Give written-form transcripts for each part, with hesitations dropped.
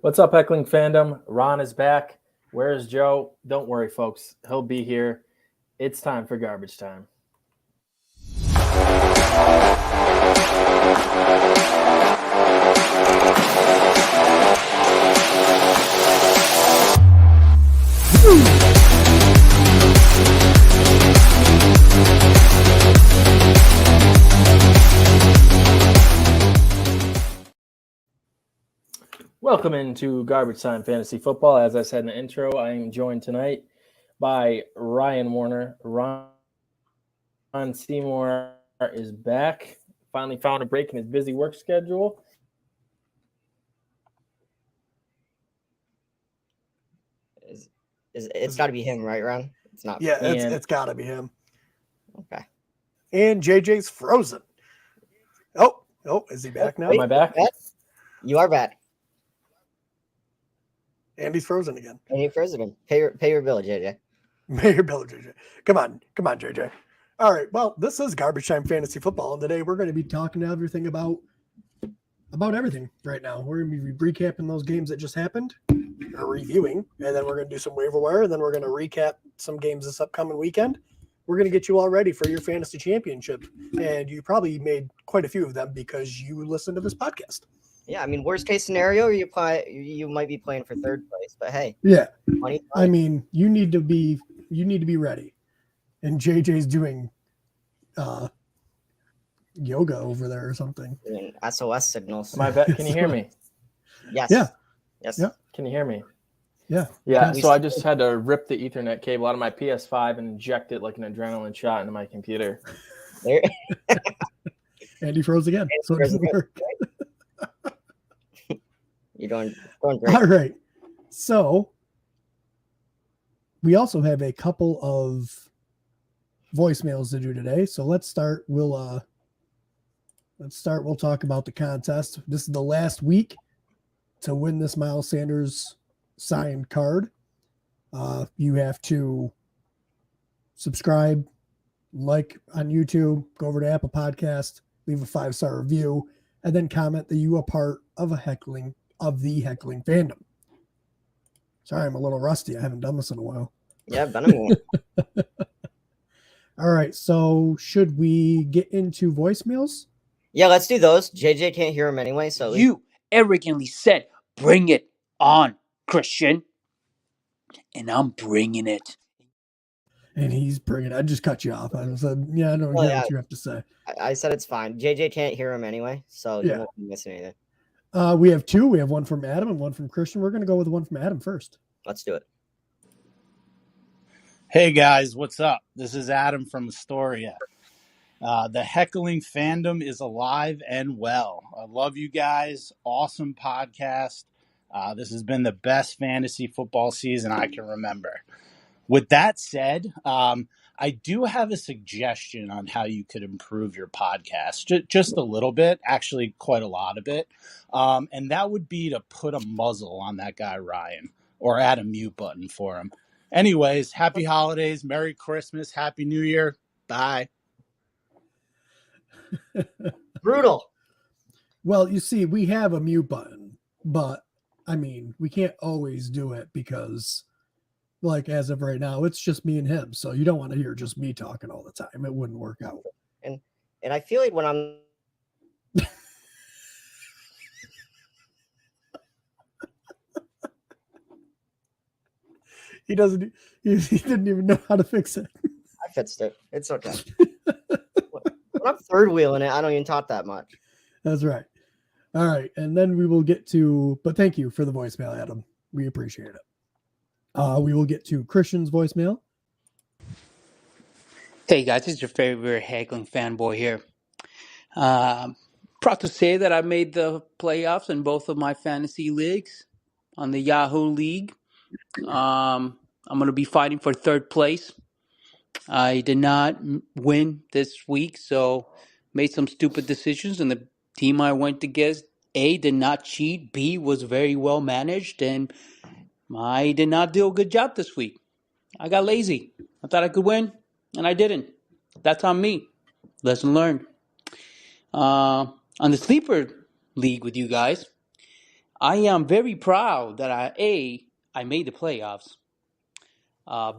What's up, Heckling fandom? Ron is back. Where's Joe? Don't worry, folks. He'll be here. It's time for garbage time. Welcome into Garbage Time Fantasy Football. As I said in the intro, I am joined tonight by Ryan Warner. Ron Seymour is back. Finally found a break in his busy work schedule. It's got to be him, right, Ron? It's not. Yeah, it's got to be him. Okay. And JJ's frozen. Oh, is he back now? Am I back? You are back. And he's frozen again. And you're frozen again. Pay your bill, JJ. Pay your bill, JJ. Come on, JJ. All right. Well, this is Garbage Time Fantasy Football, and today we're going to be talking everything about everything right now. We're going to be recapping those games that just happened, or reviewing, and then we're going to do some waiver wire, and then we're going to recap some games this upcoming weekend. We're going to get you all ready for your fantasy championship, and you probably made quite a few of them because you listened to this podcast. Yeah, I mean, worst case scenario, you might be playing for third place, but hey, yeah, I mean, you need to be ready. And JJ's doing yoga over there or something. Doing SOS signals. Am I back? Can you hear me? Yes. Yeah. Yes. Yeah. Can you hear me? Yeah. Yeah. So I just had to rip the Ethernet cable out of my PS5 and inject it like an adrenaline shot into my computer. There. And he froze again. So it doesn't work. You're doing great. All right. So we also have a couple of voicemails to do today. So let's start. We'll talk about the contest. This is the last week to win this Miles Sanders signed card. You have to subscribe, like on YouTube, go over to Apple Podcast, leave a 5-star review, and then comment that you are part of the heckling fandom. Sorry, I'm a little rusty. I haven't done this in a while. Yeah, been a minute. All right, so should we get into voicemails? Yeah, let's do those. JJ can't hear him anyway, so you arrogantly said, "Bring it on, Christian," and I'm bringing it. And he's bringing it. I just cut you off. I said, "Yeah, I don't know what you have to say." I said it's fine. JJ can't hear him anyway, so you won't be missing anything. We have two. We have one from Adam and one from Christian. We're going to go with the one from Adam first. Let's do it. Hey guys, what's up? This is Adam from Astoria. The heckling fandom is alive and well. I love you guys. Awesome podcast. This has been the best fantasy football season I can remember. With that said, I do have a suggestion on how you could improve your podcast. Just a little bit, actually quite a lot of it. And that would be to put a muzzle on that guy, Ryan, or add a mute button for him. Anyways, happy holidays, Merry Christmas, Happy New Year. Bye. Brutal. Well, you see, we have a mute button, but I mean, we can't always do it because, like, as of right now, it's just me and him. So you don't want to hear just me talking all the time. It wouldn't work out. And I feel like when I'm he didn't even know how to fix it. I fixed it. It's okay. When I'm third wheeling it, I don't even talk that much. That's right. All right. And then we will get to, but thank you for the voicemail, Adam. We appreciate it. We will get to Christian's voicemail. Hey guys, it's your favorite heckling fanboy here. Proud to say that I made the playoffs in both of my fantasy leagues on the Yahoo League. I'm going to be fighting for third place. I did not win this week, so made some stupid decisions, and the team I went against, A, did not cheat, B, was very well managed, and I did not do a good job this week. I got lazy. I thought I could win, and I didn't. That's on me. Lesson learned. On the sleeper league with you guys, I am very proud that I made the playoffs.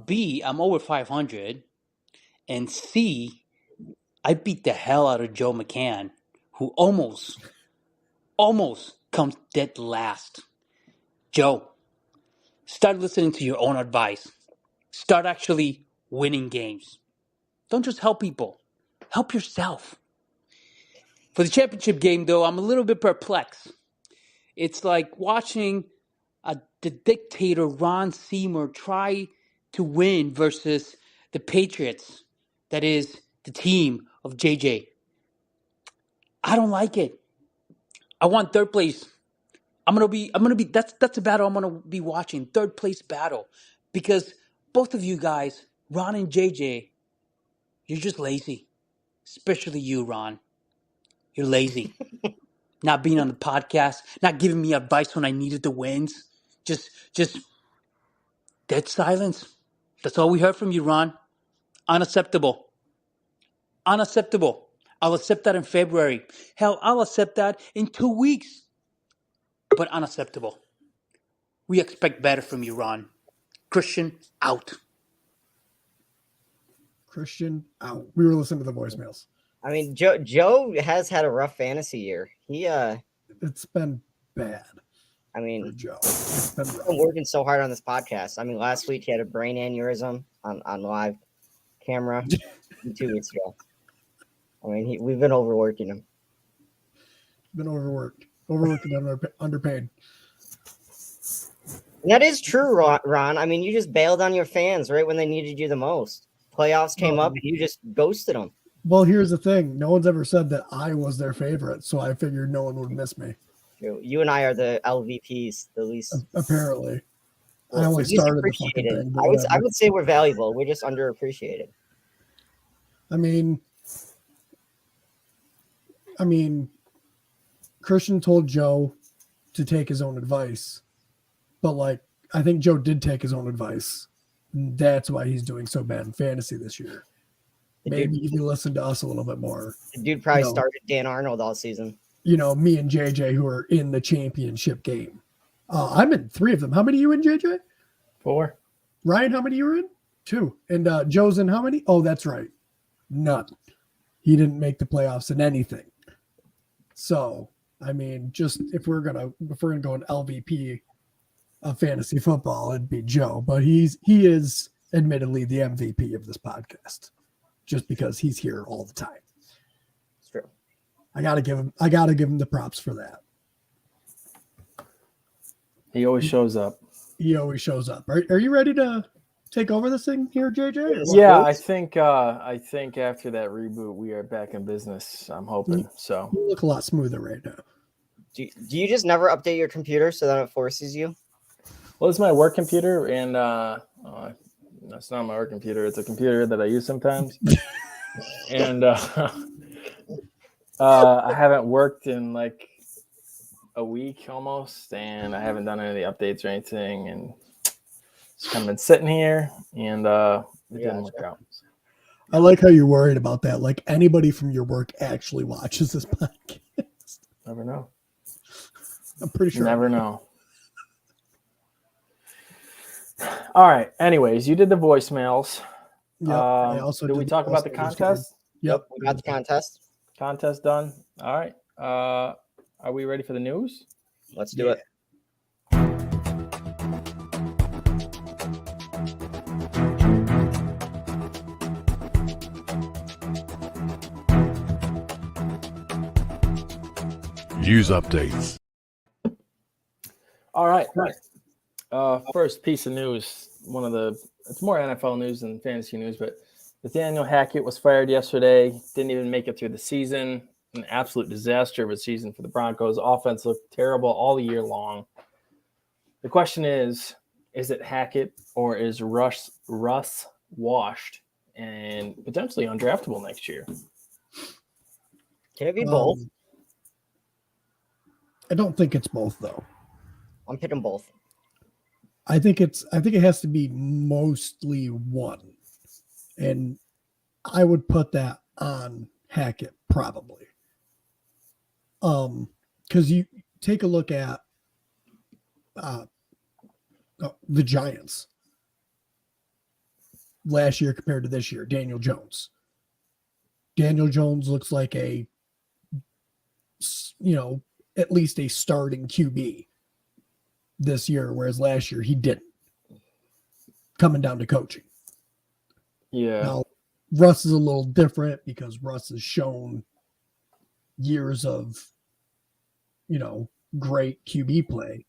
B, I'm over 500. And C, I beat the hell out of Joe McCann, who almost comes dead last. Joe, start listening to your own advice. Start actually winning games. Don't just help people. Help yourself. For the championship game, though, I'm a little bit perplexed. It's like watching the dictator Ron Seymour try to win versus the Patriots. That is the team of JJ. I don't like it. I want third place. I'm gonna be. That's a battle I'm gonna be watching. Third place battle, because both of you guys, Ron and JJ, you're just lazy. Especially you, Ron. You're lazy. Not being on the podcast, not giving me advice when I needed the wins. Just dead silence. That's all we heard from you, Ron. Unacceptable. Unacceptable. I'll accept that in February. Hell, I'll accept that in 2 weeks. But unacceptable. We expect better from you, Ron. Christian, out. Christian out. We were listening to the voicemails. I mean, Joe has had a rough fantasy year. It's been bad. I for mean, Joe. It's been he's rough. been working so hard on this podcast. I mean, last week he had a brain aneurysm on live camera. 2 weeks ago. I mean, we've been overworking him. Been overworked and underpaid. And that is true, Ron. I mean, you just bailed on your fans right when they needed you the most. Playoffs came up and you just ghosted them. Well, here's the thing. No one's ever said that I was their favorite, so I figured no one would miss me. You and I are the LVPs, the least. Apparently. Well, I only least started the fucking appreciated. thing. but I whatever. would say we're valuable. We're just underappreciated. I mean, Christian told Joe to take his own advice, but I think Joe did take his own advice. And that's why he's doing so bad in fantasy this year. Maybe if you listen to us a little bit more. The dude probably started Dan Arnold all season. Me and JJ, who are in the championship game. I'm in 3 of them. How many are you in, JJ? 4. Ryan, how many you were in? 2. And Joe's in how many? Oh, that's right. None. He didn't make the playoffs in anything. So, I mean, just if we're gonna go an LVP of fantasy football, it'd be Joe. But he is admittedly the MVP of this podcast, just because he's here all the time. It's true. I gotta give him the props for that. He always shows up. He always shows up. Are you ready to take over this thing here, JJ? Yeah, I think after that reboot, we are back in business. I'm hoping so. You look a lot smoother right now. Do you just never update your computer so that it forces you? Well, it's my work computer, and that's not my work computer. It's a computer that I use sometimes. And I haven't worked in like a week almost, and I haven't done any updates or anything, and just kind of been sitting here, and it didn't work out. I like how you're worried about that. Like anybody from your work actually watches this podcast. Never know. I'm pretty sure. Never know. All right. Anyways, you did the voicemails. Yep. I also did we talk about the contest? Yep. We got the contest. Contest done. All right. Are we ready for the news? Let's do it. News updates. All right. First piece of news. It's more NFL news than fantasy news, but Nathaniel Hackett was fired yesterday. Didn't even make it through the season. An absolute disaster of a season for the Broncos. Offense looked terrible all year long. The question is it Hackett or is Russ washed and potentially undraftable next year? Can it be both? I don't think it's both though. I'm picking both. I think it has to be mostly one. And I would put that on Hackett probably. Because you take a look at the Giants last year compared to this year. Daniel Jones. Daniel Jones looks like at least a starting QB this year, whereas last year he didn't. Coming down to coaching. Yeah. Now, Russ is a little different because Russ has shown years of, great QB play.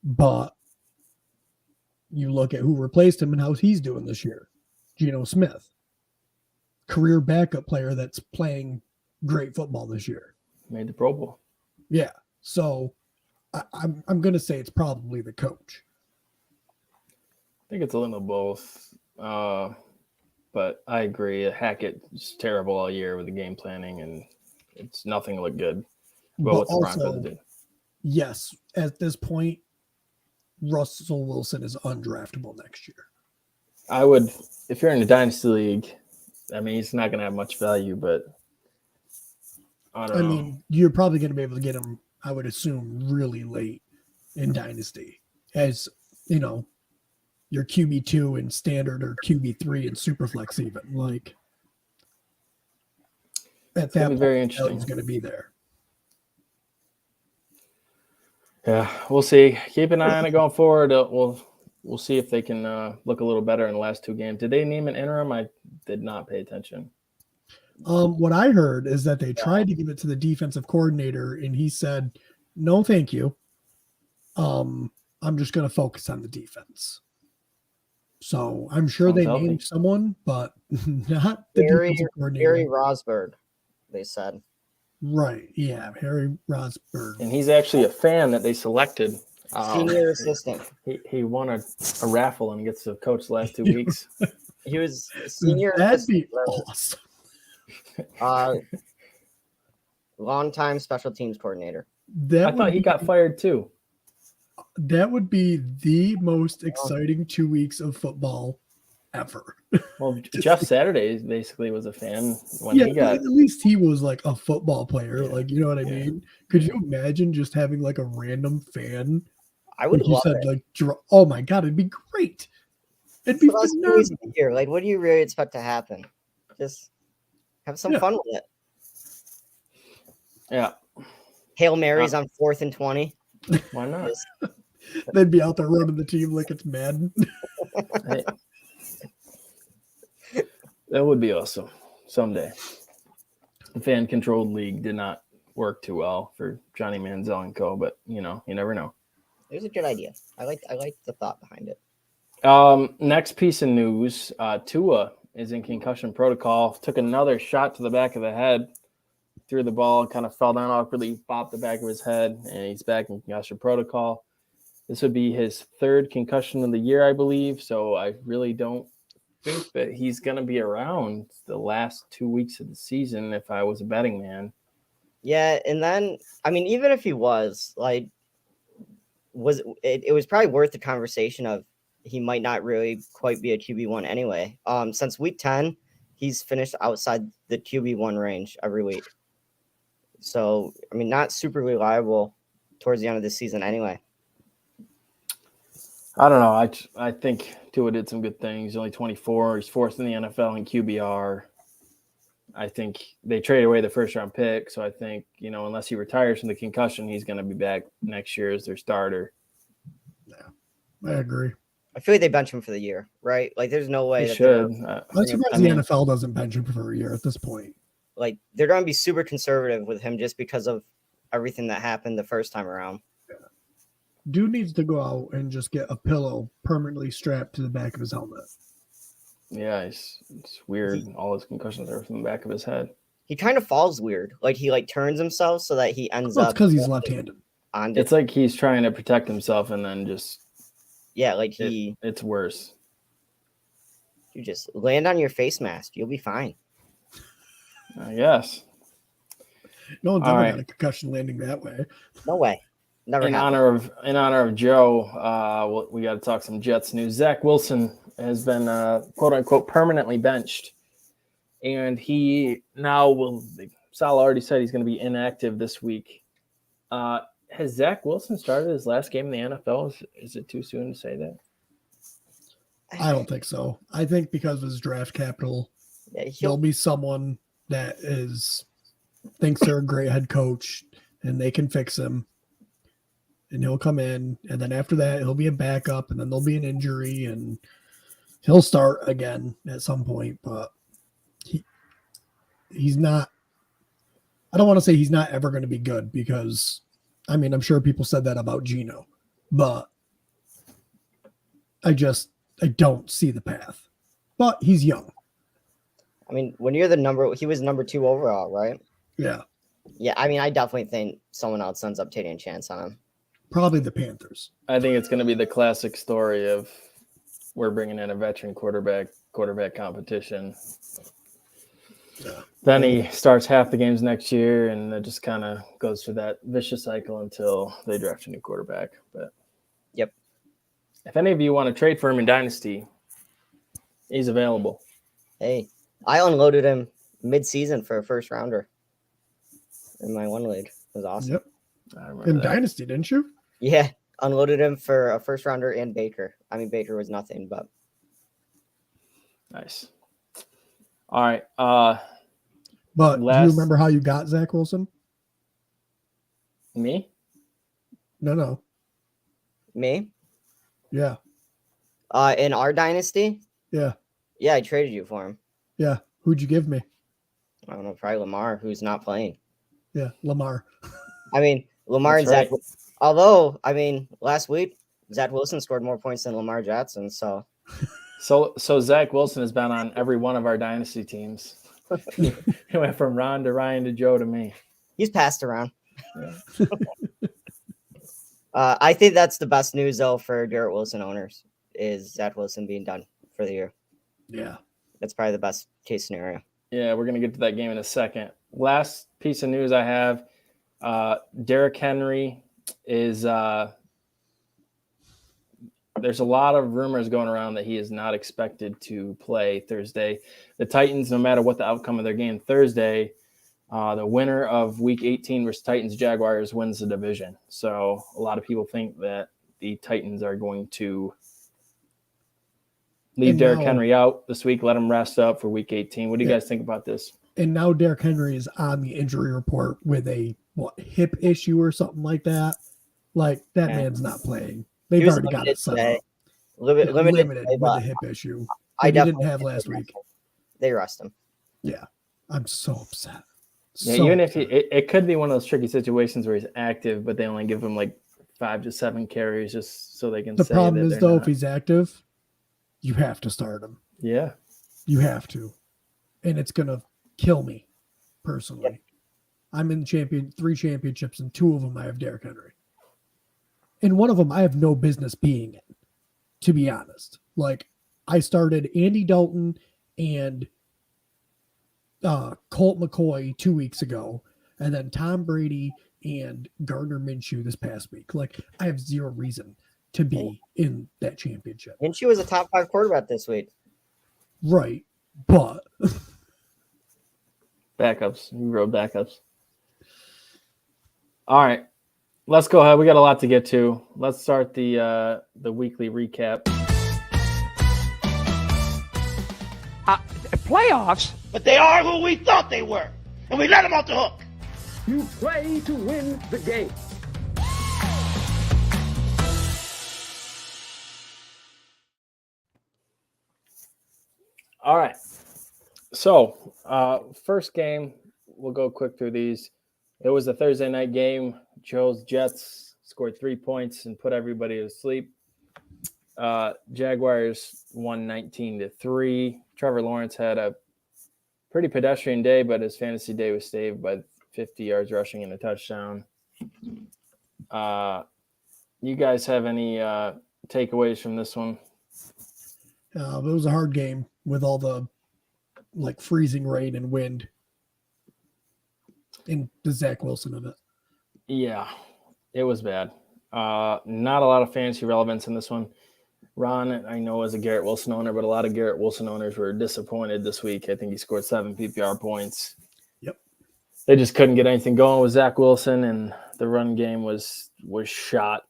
But you look at who replaced him and how he's doing this year. Geno Smith, career backup player that's playing great football this year. Made the Pro Bowl. Yeah. So I'm going to say it's probably the coach. I think it's a little of both. But I agree. Hackett's terrible all year with the game planning, and it's nothing looked good. Well, what's the Broncos did? Yes, at this point, Russell Wilson is undraftable next year. I would, if you're in the Dynasty League, I mean, he's not going to have much value, but I don't know. Mean, you're probably going to be able to get him, I would assume, really late in Dynasty. As, your QB2 in standard or QB3 in Superflex even. Like, at that point, very interesting. He's going to be there. Yeah, we'll see. Keep an eye on it going forward. We'll see if they can look a little better in the last two games. Did they name an interim? I did not pay attention. What I heard is that they tried to give it to the defensive coordinator, and he said, "No, thank you. I'm just going to focus on the defense." So I'm sure they named someone, but not the defensive coordinator. Harry Rosberg, they said. Right. Yeah, Harry Rosberg. And he's actually a fan that they selected. Senior assistant. He won a raffle and gets to coach the last 2 weeks. He was senior That'd assistant. be awesome. Longtime special teams coordinator. I thought he got fired too. That would be the most exciting 2 weeks of football ever. Well, Jeff Saturday basically was a fan when he got. At least he was like a football player. Yeah. Like, you know what I mean? Could you imagine just having like a random fan? I would love it. Like, oh my God, it'd be great. It'd be phenomenal. Here. Like, what do you really expect to happen? Just have some fun with it. Yeah. Hail Marys on 4th and 20. Why not? They'd be out there running the team like it's Madden. Hey. That would be awesome someday. The fan-controlled league did not work too well for Johnny Manziel and co. But you never know. It was a good idea. I like the thought behind it. Next piece of news: Tua is in concussion protocol. Took another shot to the back of the head. Threw the ball, kind of fell down awkwardly, bopped the back of his head, and he's back in concussion protocol. This would be his third concussion of the year, I believe. So I really don't think that he's going to be around the last 2 weeks of the season if I was a betting man. Yeah, and then, I mean, even if he was, like, it was probably worth the conversation of he might not really quite be a QB1 anyway. Since week 10, he's finished outside the QB1 range every week. So, I mean, not super reliable towards the end of the season anyway. I don't know. I think Tua did some good things. He's only 24. He's fourth in the NFL in QBR. I think they traded away the first-round pick. So I think, unless he retires from the concussion, he's going to be back next year as their starter. Yeah, I agree. I feel like they bench him for the year, right? Like, there's no way. They should. I'm surprised the NFL doesn't bench him for a year at this point. Like, they're going to be super conservative with him just because of everything that happened the first time around. Yeah. Dude needs to go out and just get a pillow permanently strapped to the back of his helmet. Yeah, it's weird. All his concussions are from the back of his head. He kind of falls weird. Like, he, turns himself so that he ends up... It's because he's left-handed. It's like he's trying to protect himself and then just... Yeah, like it's worse. You just land on your face mask. You'll be fine. Yes. No one's ever got a concussion landing that way. No way. Never. In honor of Joe, we got to talk some Jets news. Zach Wilson has been quote unquote permanently benched, and he now will. Sal already said he's going to be inactive this week. Has Zach Wilson started his last game in the NFL? Is it too soon to say that? I don't think so. I think because of his draft capital, Yeah, there'll be someone that thinks they're a great head coach and they can fix him. And he'll come in, and then after that, he'll be a backup, and then there'll be an injury, and he'll start again at some point. But he's not. I don't want to say he's not ever going to be good because, I mean, I'm sure people said that about Geno, but I don't see the path. But he's young. I mean, when you're he was number 2 overall, right? Yeah, Yeah, I mean, I definitely think someone else ends up taking a chance on him. probably the Panthers. I think it's going to be the classic story of we're bringing in a veteran quarterback competition. Yeah. Then he starts half the games next year, and it just kind of goes through that vicious cycle until they draft a new quarterback. But Yep. if any of you want to trade for him in Dynasty, he's available. Hey, I unloaded him mid-season for a first rounder in my one league. It was awesome. Yep. I remember In that. Dynasty, didn't you? Yeah, unloaded him for a first rounder and Baker. I mean, Baker was nothing, but Nice. All right. But do Last- you remember how you got Zach Wilson? Me? No. me, Yeah. in our dynasty, Yeah. yeah, I traded you for him. Yeah. Who'd you give me? I don't know, probably Lamar, who's not playing. Yeah. Lamar. I mean, Lamar That's and Zach. right. Although, I mean, last week Zach Wilson scored more points than Lamar Jackson. So So Zach Wilson has been on every one of our Dynasty teams. He went from Ron to Ryan to Joe to me. he's passed around. Yeah. I think that's the best news though for Garrett Wilson owners is Zach Wilson being done for the year. Yeah. That's probably the best case scenario. Yeah, we're going to get to that game in a second. Last piece of news I have, Derrick Henry is there's a lot of rumors going around that he is not expected to play Thursday. The Titans, no matter what the outcome of their game Thursday, the winner of Week 18 versus Titans-Jaguars wins the division. So a lot of people think that the Titans are going to leave And Derrick now- Henry out this week, let him rest up for Week 18. What do you Yeah. guys think about this? And now Derrick Henry is on the injury report with a hip issue or something like that. Like that Yeah. man's not playing. He They've was already got limited it set today. up. Limited Limited today, with but the hip issue. I that he didn't definitely have think last they week. They rest him. Yeah. I'm so upset. Yeah, So even if upset. it could be one of those tricky situations where he's active, but they only give him like 5 to 7 carries just so they can The say problem that is they're though, not. if he's active, you have to start him. Yeah. You have to. And it's gonna kill me personally. I'm in 3 championships, and 2 of them I have Derrick Henry. And one of them I have no business being in, to be honest. Like I started Andy Dalton and Colt McCoy 2 weeks ago, and then Tom Brady and Gardner Minshew this past week. Like I have zero reason to be in that championship. And she was a top 5 quarterback this week. Right. But Backups. You wrote backups. All right. Let's go ahead. We got a lot to get to. Let's start the weekly recap. Playoffs? But they are who we thought they were, and we let them off the hook. You play to win the game. All right. So, first game, we'll go quick through these. It was a Thursday night game. Joe's Jets scored 3 points and put everybody to sleep. Jaguars won 19-3. Trevor Lawrence had a pretty pedestrian day, but his fantasy day was saved by 50 yards rushing and a touchdown. You guys have any takeaways from this one? it was a hard game with all the like freezing rain and wind and the Zach Wilson of it. Yeah, it was bad. Not a lot of fantasy relevance in this one. Ron, I know, is a Garrett Wilson owner, but a lot of Garrett Wilson owners were disappointed this week. I think he scored 7 PPR points. Yep. they just couldn't get anything going with Zach Wilson, and the run game was shot.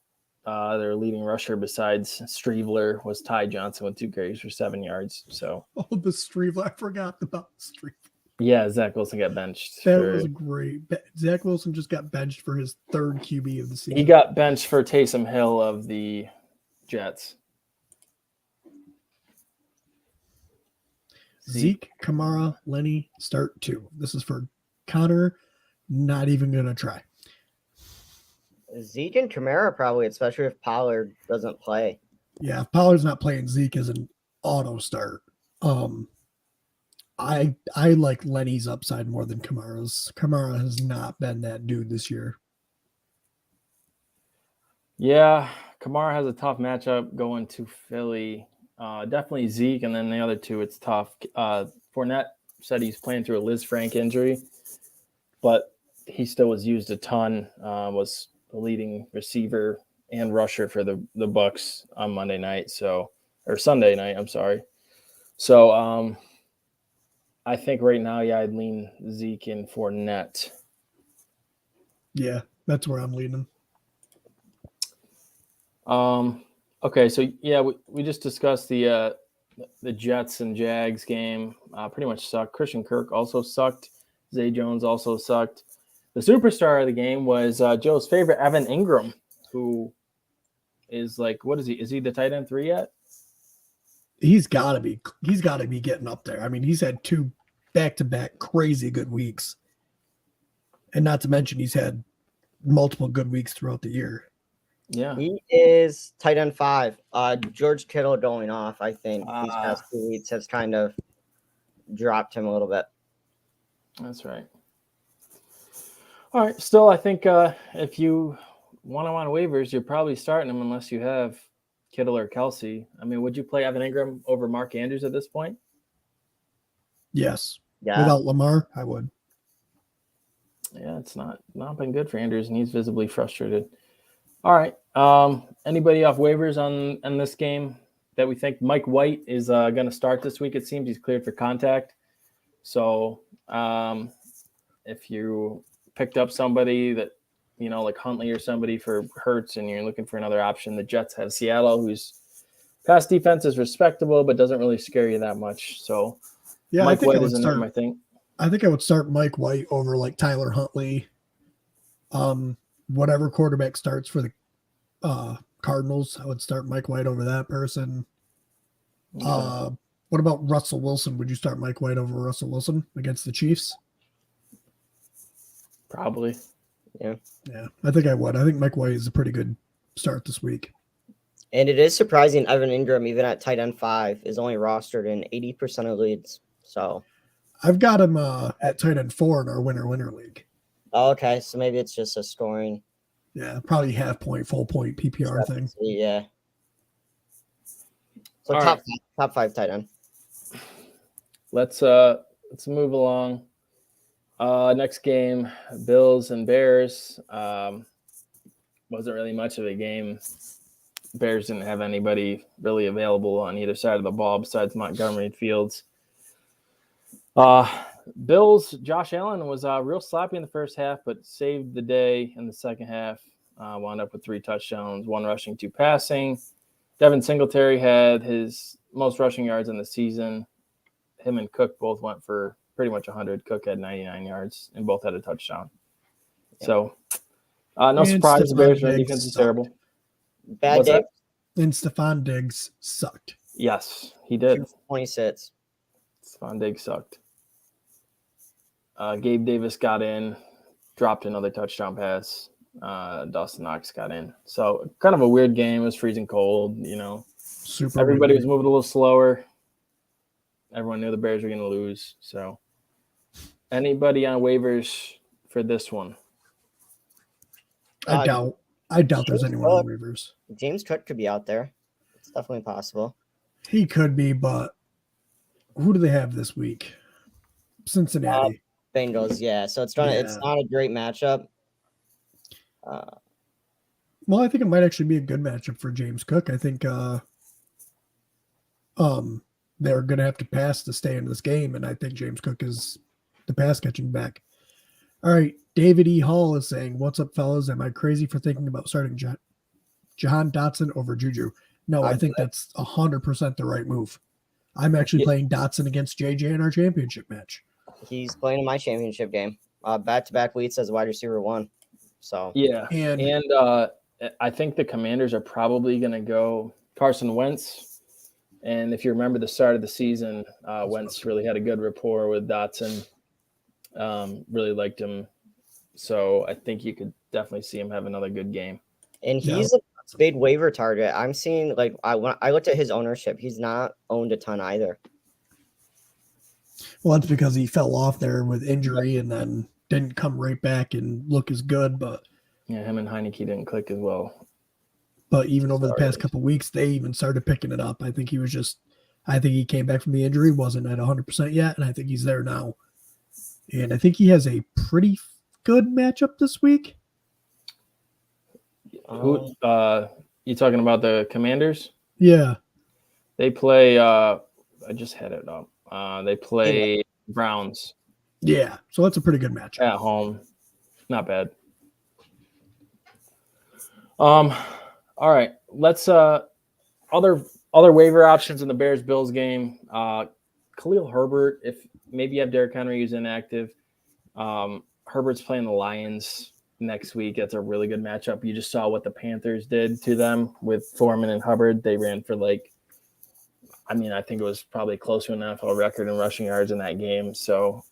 Their leading rusher besides Streveler was Ty Johnson with 2 carries for 7 yards. So, Oh, the Streveler. I forgot about Streveler. yeah, Zach Wilson got benched. That was great. Zach Wilson just got benched for his 3rd QB of the season. He got benched for Taysom Hill of the Jets. Zeke, Kamara, Lenny, start 2. This is for Connor. Not even going to try. Zeke and Kamara probably, especially if Pollard doesn't play. Yeah, if Pollard's not playing, Zeke is an auto start. I like Lenny's upside more than Kamara's. Kamara has not been that dude this year. Yeah, Kamara has a tough matchup going to Philly. Definitely Zeke, and then the other 2, it's tough. Fournette said he's playing through a Liz Frank injury, but he still was used a ton. Was the leading receiver and rusher for the Bucs on Monday night, or Sunday night. I'm sorry. So I think right now, yeah, I'd lean Zeke in Fournette. Yeah, that's where I'm leaning. Okay, so yeah, we just discussed the Jets and Jags game. Pretty much sucked. Christian Kirk also sucked. Zay Jones also sucked. The superstar of the game was Joe's favorite, Evan Ingram, who is like, what is he? Is he the tight end 3 yet? He's got to be. He's got to be getting up there. I mean, he's had 2 back-to-back crazy good weeks, and not to mention he's had multiple good weeks throughout the year. Yeah, he is tight end 5. George Kittle going off, I think these past 2 weeks has kind of dropped him a little bit. That's right. All right. Still, I think if you want him on waivers, you're probably starting him unless you have Kittle or Kelsey. I mean, would you play Evan Ingram over Mark Andrews at this point? Yes. Yeah. Without Lamar, I would. Yeah, it's not been good for Andrews, and he's visibly frustrated. All right. Anybody off waivers on this game that we think? Mike White is going to start this week? It seems he's cleared for contact. So if you picked up somebody that, like Huntley or somebody for Hurts, and you're looking for another option, the Jets have Seattle, whose pass defense is respectable but doesn't really scare you that much. So yeah, Mike White is in there, I think. I think I would start Mike White over like Tyler Huntley. Whatever quarterback starts for the Cardinals, I would start Mike White over that person. Okay. What about Russell Wilson? Would you start Mike White over Russell Wilson against the Chiefs? Probably. Yeah. Yeah, I think I would. I think Mike White is a pretty good start this week. And it is surprising Evan Ingram, even at tight end 5, is only rostered in 80% of leagues. So I've got him at tight end 4 in our winner league. Oh, okay, so maybe it's just a scoring. Yeah, probably half point, full point PPR thing. Yeah. So All top 5 tight end. Let's move along. Next game, Bills and Bears. Wasn't really much of a game. Bears didn't have anybody really available on either side of the ball besides Montgomery and Fields. Bills, Josh Allen was real sloppy in the first half, but saved the day in the second half. Wound up with 3 touchdowns, 1 rushing, 2 passing. Devin Singletary had his most rushing yards in the season. Him and Cook both went for pretty much 100. Cook had 99 yards, and both had a touchdown. Yeah. So, no surprise, the Bears' defense is terrible. Bad day. And Stephon Diggs sucked. Yes, he did. 26. Stephon Diggs sucked. Gabe Davis got in, dropped another touchdown pass. Dawson Knox got in. So kind of a weird game. It was freezing cold, Super. Everybody weird. was moving a little slower. Everyone knew the Bears were going to lose. So anybody on waivers for this one? I doubt there's anyone on waivers. James Cook could be out there. It's definitely possible. He could be, but who do they have this week? Cincinnati. Bengals, yeah. So it's not a great matchup. Well, I think it might actually be a good matchup for James Cook. I think they're going to have to pass to stay in this game, and I think James Cook is the pass catching back. All right. David E. Hall is saying, "What's up, fellas? Am I crazy for thinking about starting Jahan Dotson over Juju?" No, I think that's 100% the right move. I'm actually playing Dotson against JJ in our championship match. He's playing in my championship game. Back-to-back weeks as wide receiver 1. So Yeah, And I think the Commanders are probably going to go Carson Wentz. And if you remember the start of the season, Wentz really had a good rapport with Dotson. Really liked him. So I think you could definitely see him have another good game. and he's a big waiver target. I'm seeing when I looked at his ownership, he's not owned a ton either. well, that's because he fell off there with injury and then didn't come right back and look as good. But yeah, him and Heineke didn't click as well. But even over the past couple of weeks, they even started picking it up. I think he came back from the injury, wasn't at 100% yet, and I think he's there now. And I think he has a pretty good matchup this week. Who you talking about, the Commanders? Yeah. They play I just had it up. They play Browns. Yeah. So that's a pretty good matchup. At home. Not bad. All right. Let's other waiver options in the Bears Bills game. Khalil Herbert, if maybe you have Derrick Henry who's inactive. Herbert's playing the Lions next week. That's a really good matchup. You just saw what the Panthers did to them with Foreman and Hubbard. They ran for I think it was probably close to an NFL record in rushing yards in that game. So,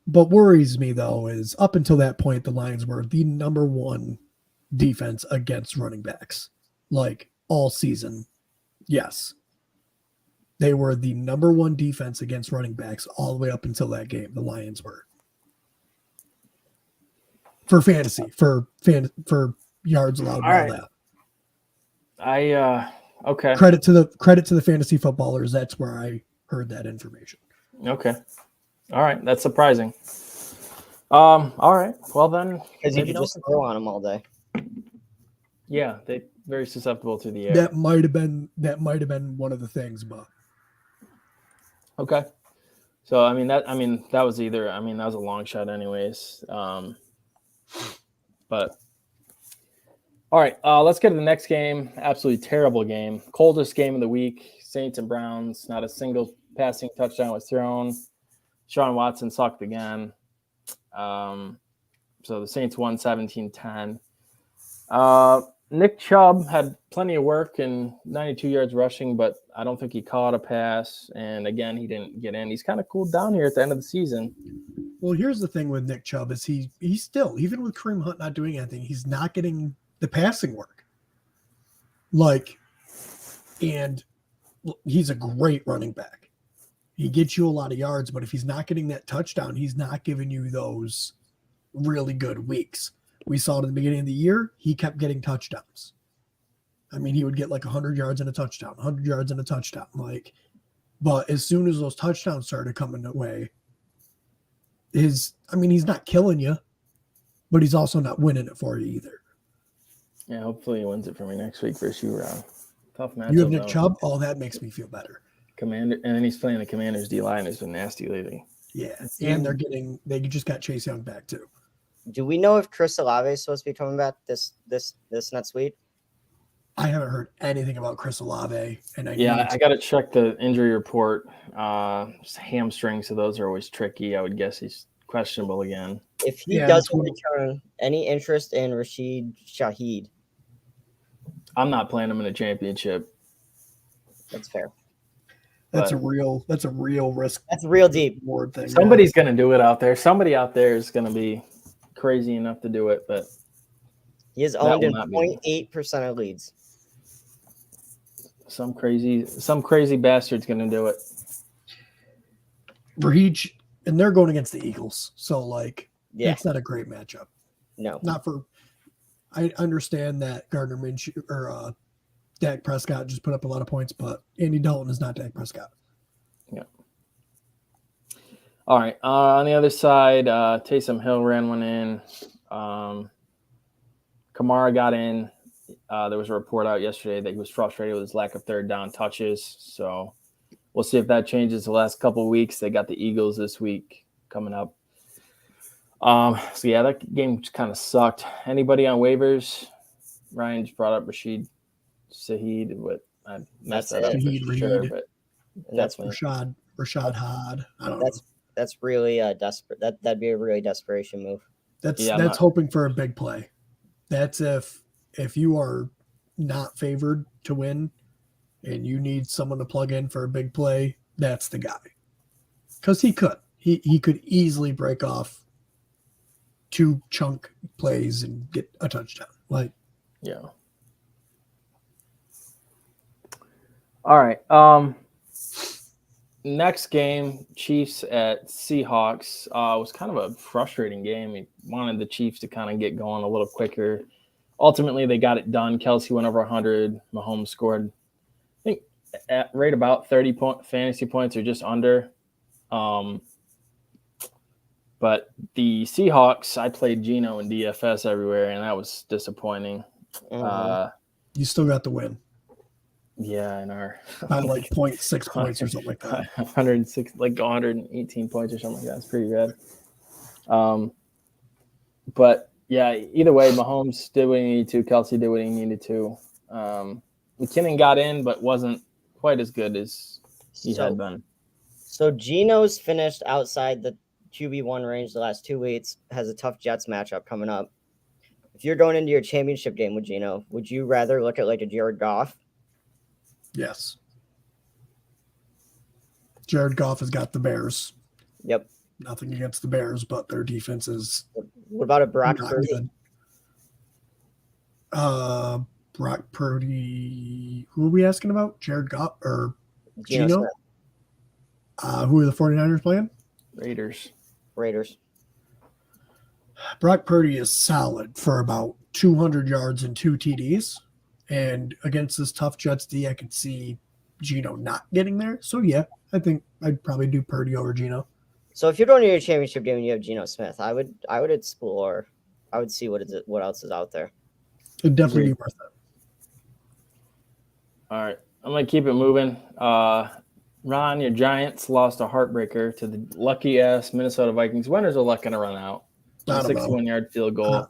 but worries me though is up until that point, the Lions were the number one defense against running backs, all season. Yes, they were the number one defense against running backs all the way up until that game. The Lions were for fantasy, for yards allowed. All right. That. Okay. Credit to the fantasy footballers. That's where I heard that information. Okay. All right. That's surprising. All right. Well then, because you could just throw on them all day. Yeah, they very susceptible to the air. That might have been one of the things, but okay. So that was that was a long shot anyways. But all right, let's get to the next game. Absolutely terrible game. Coldest game of the week. Saints and Browns. Not a single passing touchdown was thrown. Sean Watson sucked again. So the Saints won 17-10. Nick Chubb had plenty of work and 92 yards rushing, but I don't think he caught a pass. And again, he didn't get in. He's kind of cooled down here at the end of the season. Well, here's the thing with Nick Chubb is he's still, even with Kareem Hunt not doing anything, he's not getting the passing work. And he's a great running back. He gets you a lot of yards, but if he's not getting that touchdown, he's not giving you those really good weeks. We saw it at the beginning of the year. He kept getting touchdowns. He would get 100 yards and a touchdown, 100 yards and a touchdown. But as soon as those touchdowns started coming away, he's not killing you, but he's also not winning it for you either. Yeah, hopefully he wins it for me next week for a shoe round. Tough match. You have Nick Chubb? Oh, that makes me feel better. And then he's playing the Commanders D line has been nasty lately. Yeah, and they just got Chase Young back too. Do we know if Chris Olave is supposed to be coming back this next week? I haven't heard anything about Chris Olave, and I got to check the injury report. Hamstrings, so those are always tricky. I would guess he's questionable again. If he doesn't return, any interest in Rashid Shaheed? I'm not playing him in a championship. That's fair. That's a real risk. That's a real deep word thing. Somebody's going to do it out there. Somebody out there is going to be crazy enough to do it, but he is owned in 0.8% of leads. Some crazy bastard's going to do it. Raheem, and they're going against the Eagles, so it's not a great matchup. No, not for. I understand that Gardner Minshew or Dak Prescott just put up a lot of points, but Andy Dalton is not Dak Prescott. Yeah. All right. On the other side, Taysom Hill ran one in. Kamara got in. There was a report out yesterday that he was frustrated with his lack of third down touches. So we'll see if that changes the last couple of weeks. They got the Eagles this week coming up. So yeah, that game kind of sucked. Anybody on waivers? Ryan just brought up Rashid Shaheed. What I messed That's that up it. for Shaheed sure, Reed. but And that's definitely. Rashad Had. I don't know. that's really desperate. That'd be a really desperation move. That's Yeah, I'm not- hoping for a big play. That's if you are not favored to win and you need someone to plug in for a big play, that's the guy. Because he could easily break off 2 chunk plays and get a touchdown. Like, Yeah. All right. Next game, Chiefs at Seahawks. Was kind of a frustrating game. We wanted the Chiefs to kind of get going a little quicker. Ultimately, they got it done. Kelsey went over 100. Mahomes scored, I think, at right about 30 fantasy points or just under. But the Seahawks, I played Geno and DFS everywhere, and that was disappointing. you still got the win Yeah, in our by like 0.6 points or something like that. 106, like 118 points or something like that. It's pretty bad. But yeah, either way, Mahomes did what he needed to. Kelsey did what he needed to. McKinnon got in, but wasn't quite as good as he had been. So Geno's finished outside the QB1 range the last 2 weeks, has a tough Jets matchup coming up. If you're going into your championship game with Geno, would you rather look at like a Jared Goff? Yes. Jared Goff has got the Bears. Yep. Nothing against the Bears, but their defense is What about a Brock not Purdy? good. Brock Purdy. Who are we asking about? Jared Goff or Geno? Smith. Who are the 49ers playing? Raiders. Brock Purdy is solid for about 200 yards and 2 TDs. And against this tough Jets D, I could see Geno not getting there. So, yeah, I think I'd probably do Purdy over Geno. So if you're going to your championship game and you have Geno Smith, I would explore. I would see what else is out there. It'd definitely be worth it. All right. I'm going to keep it moving. Ron, your Giants lost a heartbreaker to the lucky-ass Minnesota Vikings. When is the luck going to run out? A 61-yard field goal.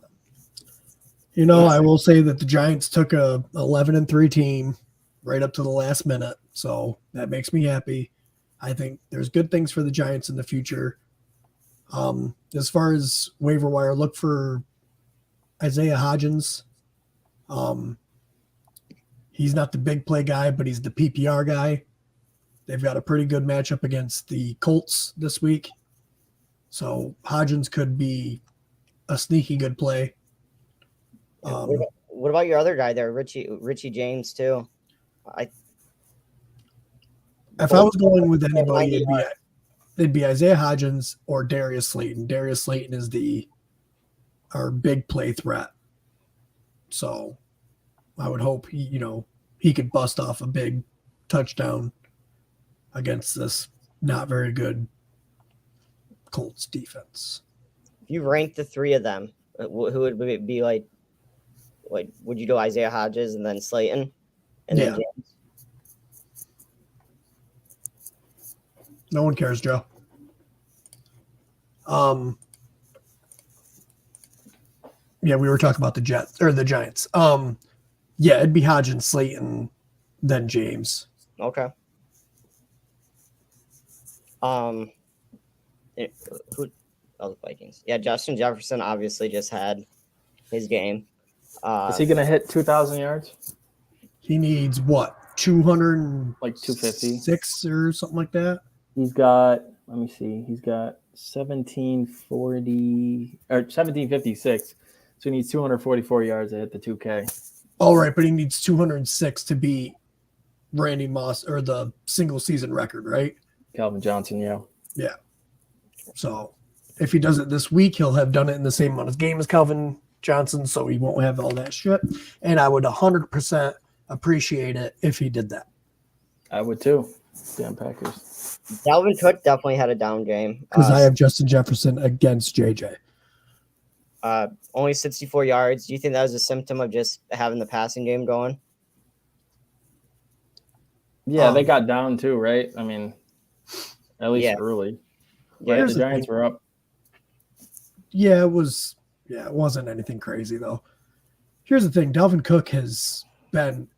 I will say that the Giants took a 11-3 team right up to the last minute, so that makes me happy. I think there's good things for the Giants in the future. As far as waiver wire, look for Isaiah Hodgins. He's not the big play guy, but he's the PPR guy. They've got a pretty good matchup against the Colts this week. So Hodgins could be a sneaky good play. What about your other guy there, Richie James too? If I was going with anybody, it'd be Isaiah Hodgins or Darius Slayton. Darius Slayton is our big play threat. So I would hope he could bust off a big touchdown against this not very good Colts defense. If you rank the 3 of them, who would it be like would you do Isaiah Hodgins and then Slayton and then James? No one cares, Joe. Yeah, we were talking about the Jets or the Giants. Yeah, it'd be Hodgins, Slayton, then James. Okay. The Vikings. Yeah, Justin Jefferson obviously just had his game. Is he going to hit 2,000 yards? He needs what? 200, like 250, 6 or something like that. He's got. Let me see. He's got 1740 or 1756. So he needs 244 yards to hit the 2K. All right, but he needs 206 to beat Randy Moss or the single season record, right? Calvin Johnson, yeah. Yeah. So if he does it this week, he'll have done it in the same amount of game as Calvin Johnson, so he won't have all that shit. And I would 100% appreciate it if he did that. I would too. Damn Packers. Dalvin Cook definitely had a down game. Because I have Justin Jefferson against JJ. Only 64 yards. Do you think that was a symptom of just having the passing game going? Yeah, they got down too, right? I mean, at least early. Yeah, the Giants were up. Yeah, it was. Yeah, it wasn't anything crazy though. Here's the thing: Dalvin Cook has been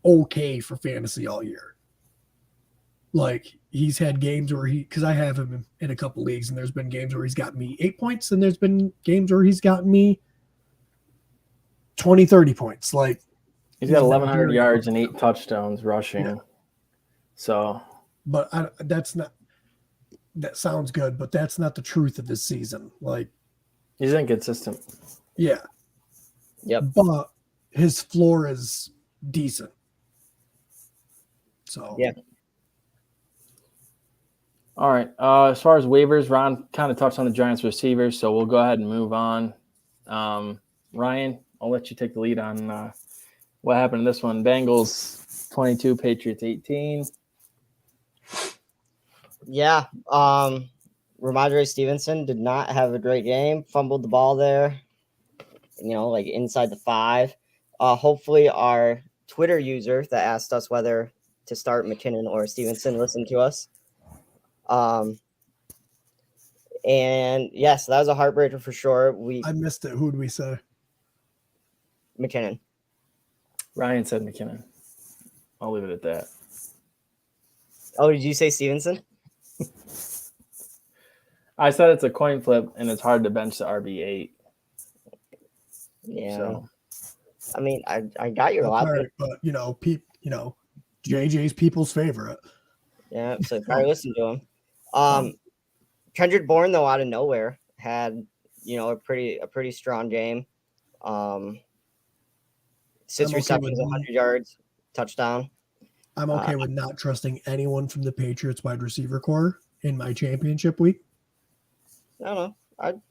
okay for fantasy all year. Like he's had games where because I have him in a couple leagues, and there's been games where he's got me 8 points, and there's been games where he's gotten me 20, 30 points. Like He's got been 1,100 very yards and good. 8 touchdowns rushing. Yeah. So, But that's not. That sounds good, but that's not the truth of this season. Like, he's inconsistent. yeah, Yep. but his floor is decent. So Yeah. All right. As far as waivers, Ron kind of touched on the Giants receivers, so we'll go ahead and move on. Ryan, I'll let you take the lead on what happened in this one. Bengals 22, Patriots 18. Yeah. Ramondre Stevenson did not have a great game. Fumbled the ball there. Like inside the 5. Hopefully our Twitter user that asked us whether to start McKinnon or Stevenson listened to us. And yes, that was a heartbreaker for sure. I missed it. Who'd we say? McKinnon. Ryan said McKinnon. I'll leave it at that. Oh, did you say Stevenson? I said it's a coin flip, and it's hard to bench the RB8. Yeah. So. I mean, I got your logic. But JJ's people's favorite. Yeah, so probably listen to him. Kendrick Bourne, though, out of nowhere, had a pretty strong game. 6 receptions, 100 yards, touchdown. I'm okay with not trusting anyone from the Patriots wide receiver core in my championship week. I don't know.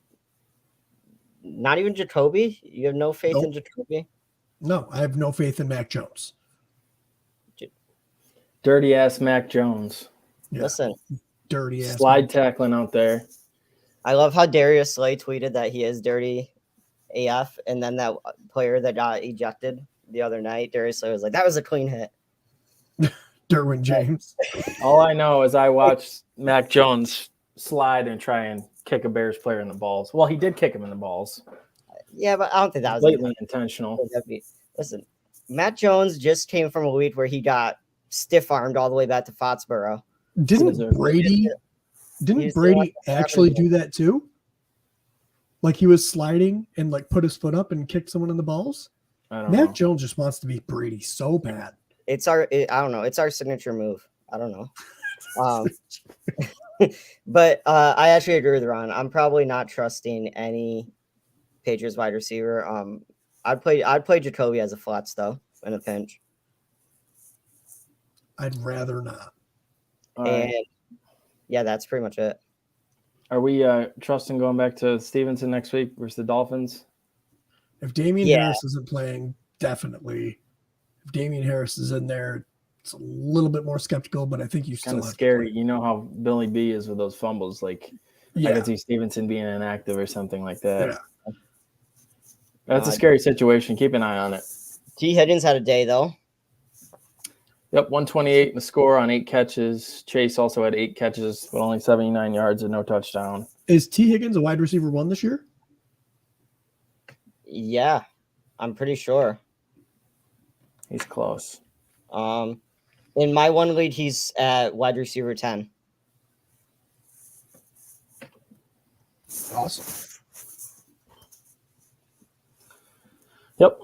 Not even Jacoby. You have no faith in Jacoby? No, I have no faith in Mac Jones. Dirty ass Mac Jones. Yeah. Listen, dirty ass slide tackling out there. I love how Darius Slay tweeted that he is dirty AF, and then that player that got ejected the other night, Darius Slay was like, "That was a clean hit." Derwin James. All I know is I watched Mac Jones slide and try and kick a Bears player in the balls. Well, he did kick him in the balls. Yeah, but I don't think that was blatantly intentional. Listen, Matt Jones just came from a week where he got stiff-armed all the way back to Foxborough. Didn't Brady actually do that too? Like he was sliding and like put his foot up and kicked someone in the balls? I don't know. Matt Jones just wants to beat Brady so bad. I don't know. It's our signature move. I don't know. But I actually agree with Ron. I'm probably not trusting any Patriots wide receiver. I'd play Jacoby as a flex though in a pinch. I'd rather not. And yeah, that's pretty much it. Are we trusting going back to Stevenson next week versus the Dolphins? If Damian Harris isn't playing, definitely. If Damian Harris is in there, it's a little bit more skeptical, but I think you still kind of have scary. You know how Billy B is with those fumbles. Like, I could see Stevenson being inactive or something like that. Yeah. That's a scary situation. Keep an eye on it. T. Higgins had a day, though. Yep, 128 in the score on 8 catches. Chase also had 8 catches, but only 79 yards and no touchdown. Is T. Higgins a wide receiver 1 this year? Yeah, I'm pretty sure. He's close. In my one league, he's at wide receiver 10. Awesome. Yep.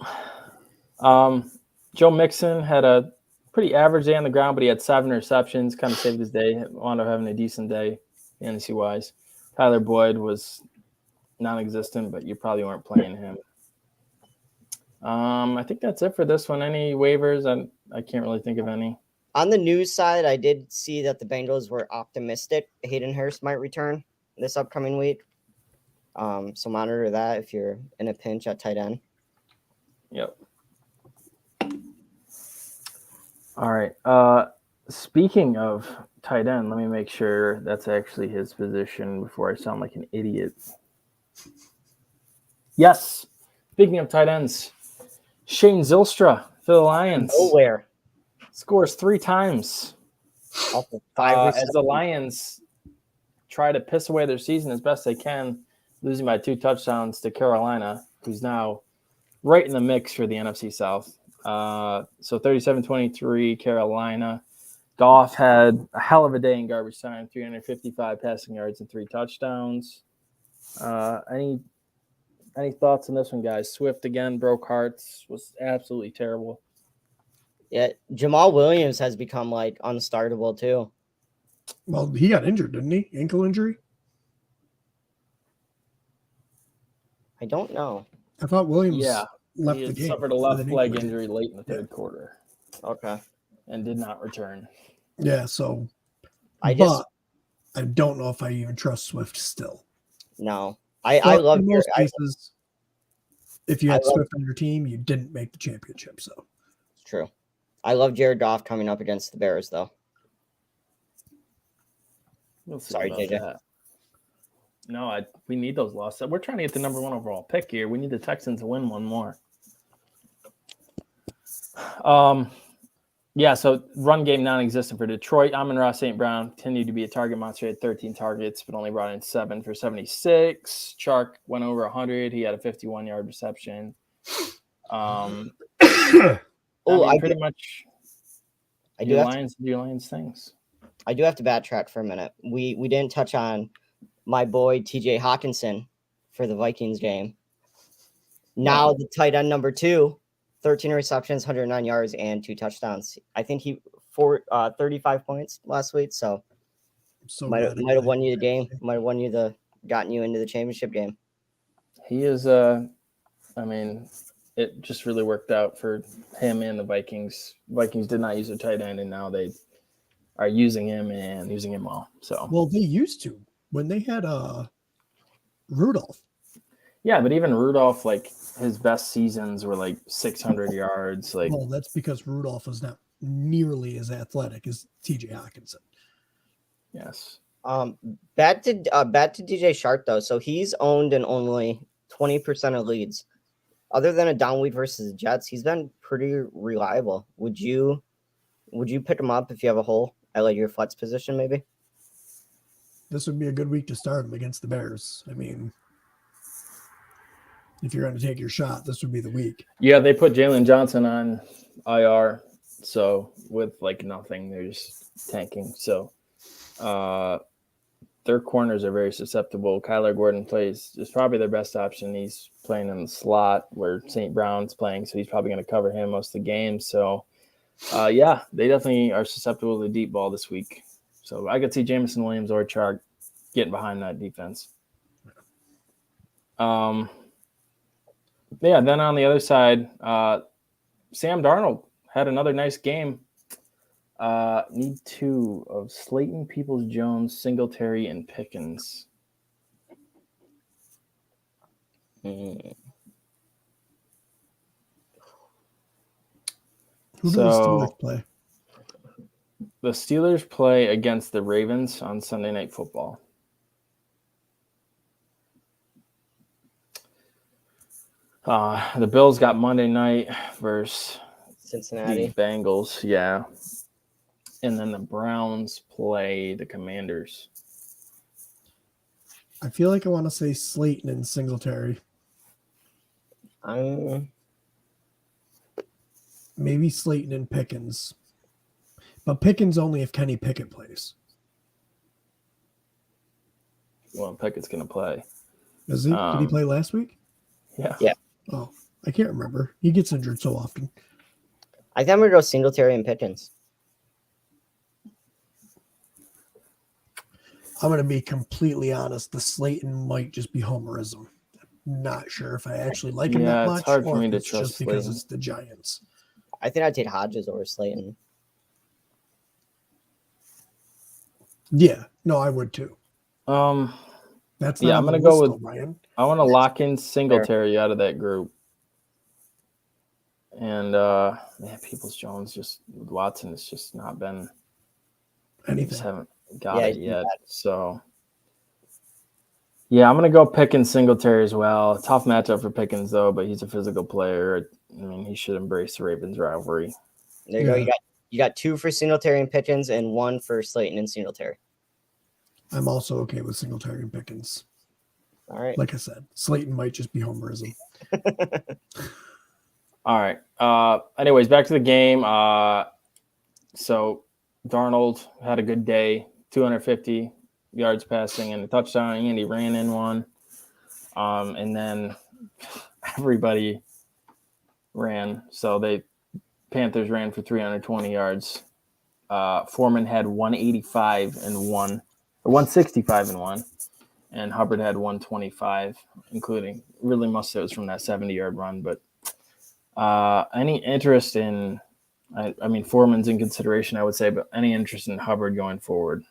Joe Mixon had a pretty average day on the ground, but he had 7 receptions, kind of saved his day. Wound up having a decent day, fantasy-wise. Tyler Boyd was non-existent, but you probably weren't playing him. I think that's it for this one. Any waivers? I can't really think of any. On the news side, I did see that the Bengals were optimistic Hayden Hurst might return this upcoming week. So monitor that if you're in a pinch at tight end. Yep. All right. Speaking of tight end, let me make sure that's actually his position before I sound like an idiot. Yes. Speaking of tight ends, Shane Zylstra for the Lions. Nowhere. Scores 3 times. Also, As the Lions try to piss away their season as best they can, losing by 2 touchdowns to Carolina, who's now right in the mix for the NFC South. So 37-23, Carolina. Goff had a hell of a day in garbage time, 355 passing yards and 3 touchdowns. Any thoughts on this one, guys? Swift again broke hearts, was absolutely terrible. Yeah, Jamal Williams has become like unstartable too. Well, he got injured, didn't he? Ankle injury? I don't know. I thought Williams left he the game. suffered a with left an leg ankle injury late in the third quarter Okay. and did not return. Yeah, so I don't know if I even trust Swift still. no. But I love in most cases, if you had I love- Swift on your team, you didn't make the championship. So It's true. I love Jared Goff coming up against the Bears though. We'll see Sorry, about JJ. that. No, we need those losses. We're trying to get the number 1 overall pick here. We need the Texans to win one more. Yeah, so run game non-existent for Detroit. Amon-Ra St. Brown continued to be a target monster. He had 13 targets, but only brought in 7 for 76. Chark went over 100. He had a 51-yard reception. I pretty much. I do have to, Lions things. I do have to backtrack for a minute. We didn't touch on my boy TJ Hawkinson for the Vikings game. Now the tight end number 2, 13 receptions, 109 yards, and 2 touchdowns. I think he 35 points last week, so might have won you the game. Might have won you gotten you into the championship game. He is it just really worked out for him and the Vikings. Vikings did not use a tight end, and now they are using him and using him well. So they used to when they had Rudolph. Yeah, but even Rudolph, like his best seasons were like 600 yards. Like, well, that's because Rudolph was not nearly as athletic as TJ Hawkinson. Yes. Back to DJ Shark though. So he's owned in only 20% of leads. Other than a down week versus the Jets, he's been pretty reliable. Would you pick him up if you have a hole at like your flex position, maybe? This would be a good week to start him against the Bears. I mean, if you're going to take your shot, this would be the week. Yeah, they put Jaylen Johnson on IR, so with like nothing, they're just tanking. So their corners are very susceptible. Kyler Gordon is probably their best option. He's playing in the slot where St. Brown's playing, so he's probably going to cover him most of the game. So, yeah, they definitely are susceptible to deep ball this week. So I could see Jameson Williams or Chark getting behind that defense. Yeah, then on the other side, Sam Darnold had another nice game. Need 2 of Slayton, Peoples-Jones, Singletary, and Pickens. Who do the Steelers play? The Steelers play against the Ravens on Sunday Night Football. The Bills got Monday night versus Cincinnati the Bengals, yeah. And then the Browns play the Commanders. I feel like I want to say Slayton and Singletary. Maybe Slayton and Pickens. But Pickens only if Kenny Pickett plays. Well, Pickett's going to play. Is he? Did he play last week? Yeah. Yeah. Oh, I can't remember. He gets injured so often. I think I'm gonna go Singletary and Pickens. I'm going to be completely honest. The Slayton might just be homerism. I'm not sure if I actually like him that much. It's hard for or me if to it's trust just because Slayton. it's the Giants. I think I'd take Hodges over Slayton. Yeah, no, I would too. That's yeah, not I'm on gonna the go list, with. though, Ryan. I want to lock in Singletary out of that group. And Peoples-Jones just Watson has just not been. Anything. Just haven't got it yet. bad. So yeah, I'm gonna go Pickens Singletary as well. Tough matchup for Pickens though, but he's a physical player. I mean, he should embrace the Ravens rivalry. There you go. You got 2 for Singletary and Pickens and 1 for Slayton and Singletary. I'm also okay with Singletary and Pickens. All right. Like I said, Slayton might just be homerism. All right. Anyways, back to the game. So Darnold had a good day, 250 yards passing and a touchdown, and he ran in one. And then everybody ran. So Panthers ran for 320 yards. Foreman had 185 and one, or 165 and one, and Hubbard had 125, including really most of it was from that 70-yard run. But any interest in, I mean, Foreman's in consideration, I would say, but any interest in Hubbard going forward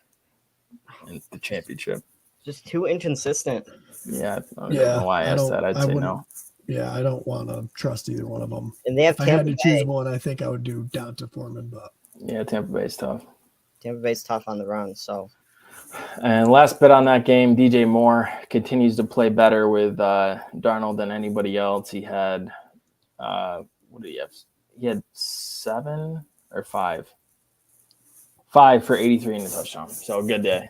in the championship? Just too inconsistent. Yeah, I don't know why I asked that. I'd say no. Yeah, I don't want to trust either one of them. And they have If I Tampa had to choose one, I think I would do down to Foreman. But Yeah, Tampa Bay's tough. Tampa Bay's tough on the run. So, And last bit on that game, DJ Moore continues to play better with Darnold than anybody else. He had, what did he have? He had 7 or 5. 5 for 83 and a touchdown. So good day.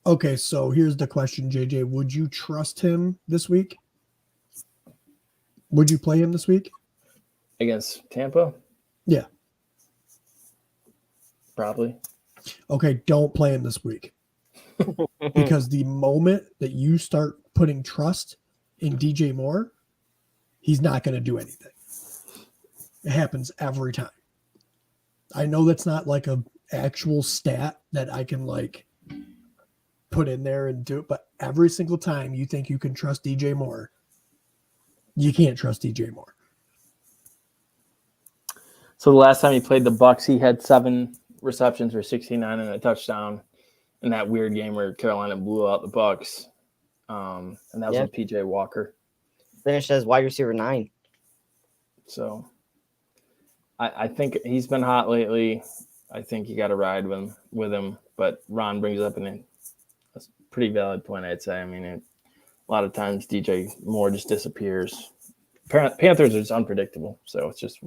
okay, so here's the question, JJ. Would you trust him this week? Would you play him this week? Against Tampa? Yeah. Probably. Okay, don't play him this week. Because the moment that you start putting trust in DJ Moore, he's not going to do anything. It happens every time. I know that's not like a actual stat that I can like put in there and do it, but every single time you think you can trust DJ Moore, you can't trust DJ Moore. So the last time he played the Bucs, he had 7 receptions for 69 and a touchdown in that weird game where Carolina blew out the Bucs. And that was with PJ Walker. finished as wide receiver 9. So I think he's been hot lately. I think you got to ride with him. But Ron brings up a pretty valid point, I'd say. I mean, a lot of times DJ Moore just disappears. Panthers are just unpredictable. So it's just,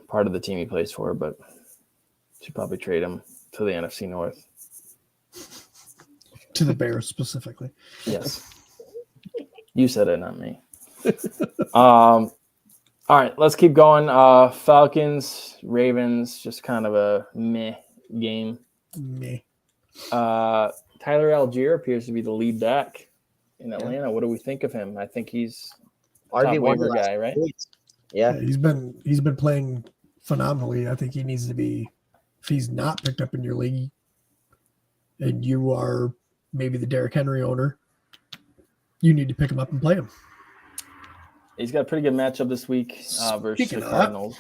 part of the team he plays for. But should probably trade him to the NFC North. To the Bears specifically. Yes. You said it, not me. All right, let's keep going. Falcons, Ravens, just kind of a meh game. Meh. Tyler Algier appears to be the lead back in Atlanta. What do we think of him? I think he's top waiver guy, right? Yeah. He's been playing phenomenally. I think he needs to be, if he's not picked up in your league and you are maybe the Derrick Henry owner, you need to pick him up and play him. He's got a pretty good matchup this week versus the Cardinals.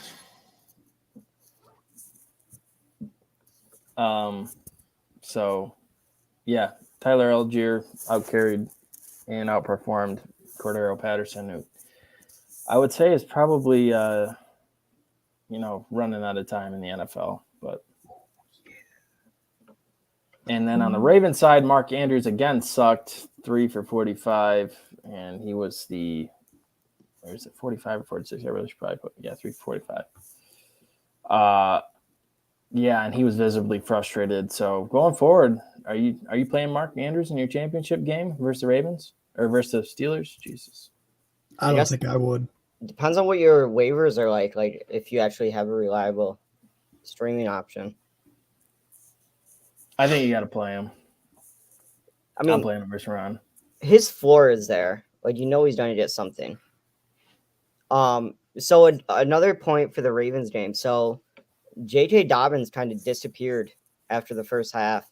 So, yeah, Tyler Algier outcarried and outperformed Cordero Patterson, who I would say is probably, running out of time in the NFL. And then on the Ravens side, Mark Andrews again sucked, 3 for 45, and he was the – or is it 45 or 46? I really should probably put 3 for 45. And he was visibly frustrated. So going forward, are you playing Mark Andrews in your championship game versus the Ravens or versus the Steelers? Jesus. I don't think I would. Depends on what your waivers are like if you actually have a reliable streaming option. I think you got to play him. I mean, I'm playing him versus Ron. His floor is there. He's going to get something. So another point for the Ravens game. So J.K. Dobbins kind of disappeared after the first half.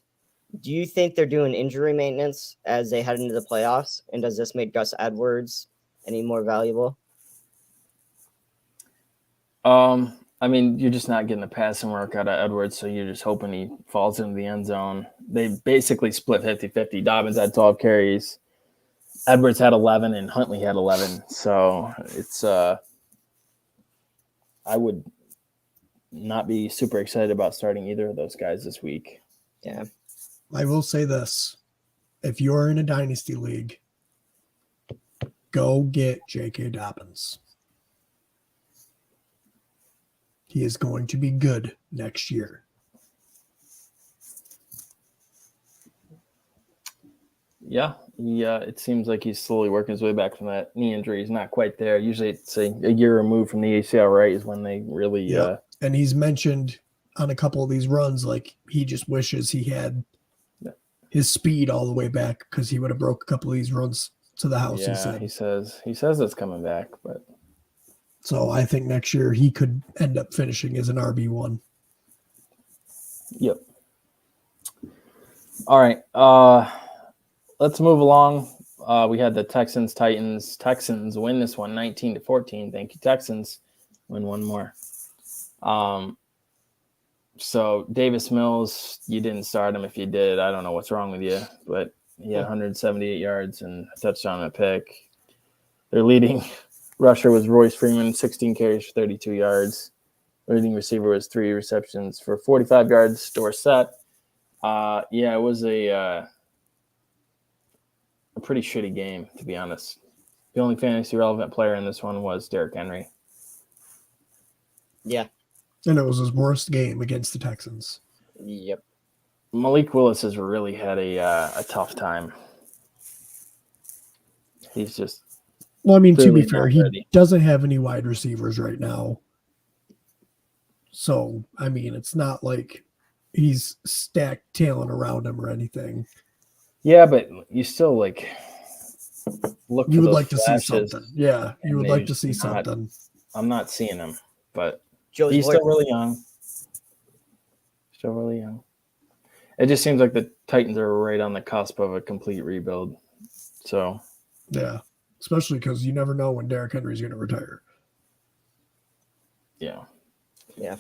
Do you think they're doing injury maintenance as they head into the playoffs? And does this make Gus Edwards any more valuable? I mean, you're just not getting the passing work out of Edwards, so you're just hoping he falls into the end zone. They basically split 50-50. Dobbins had 12 carries. Edwards had 11 and Huntley had 11. So it's I would not be super excited about starting either of those guys this week. Yeah. I will say this. If you're in a dynasty league, go get J.K. Dobbins. He is going to be good next year. Yeah, it seems like he's slowly working his way back from that knee injury. He's not quite there. Usually it's a year removed from the ACL, right, is when they really And he's mentioned on a couple of these runs, like he just wishes he had his speed all the way back because he would have broke a couple of these runs to the house. Yeah, he says it's coming back, but so I think next year he could end up finishing as an RB1. Yep. All right. Let's move along. We had the Texans, Titans. Texans win this one 19-14. Thank you, Texans. Win one more. So Davis Mills, you didn't start him. If you did, I don't know what's wrong with you, but he had 178 yards and a touchdown and a pick. Their leading rusher was Royce Freeman, 16 carries for 32 yards. Leading receiver was 3 receptions for 45 yards. Dorsett. It was a pretty shitty game, to be honest. The only fantasy relevant player in this one was Derrick Henry. Yeah. And it was his worst game against the Texans. Yep. Malik Willis has really had a tough time. He's just well, I mean, to be clearly fair, not he ready. doesn't have any wide receivers right now. So, I mean, it's not like he's stacked talent around him or anything. Yeah, but you still like look. You for would those like to see flashes, something. Yeah, you and would like to see something. I'm not seeing him, but Joe's he's voice. still really young. Still really young. It just seems like the Titans are right on the cusp of a complete rebuild. So, Yeah, especially because you never know when Derrick Henry's going to retire. yeah. Yeah.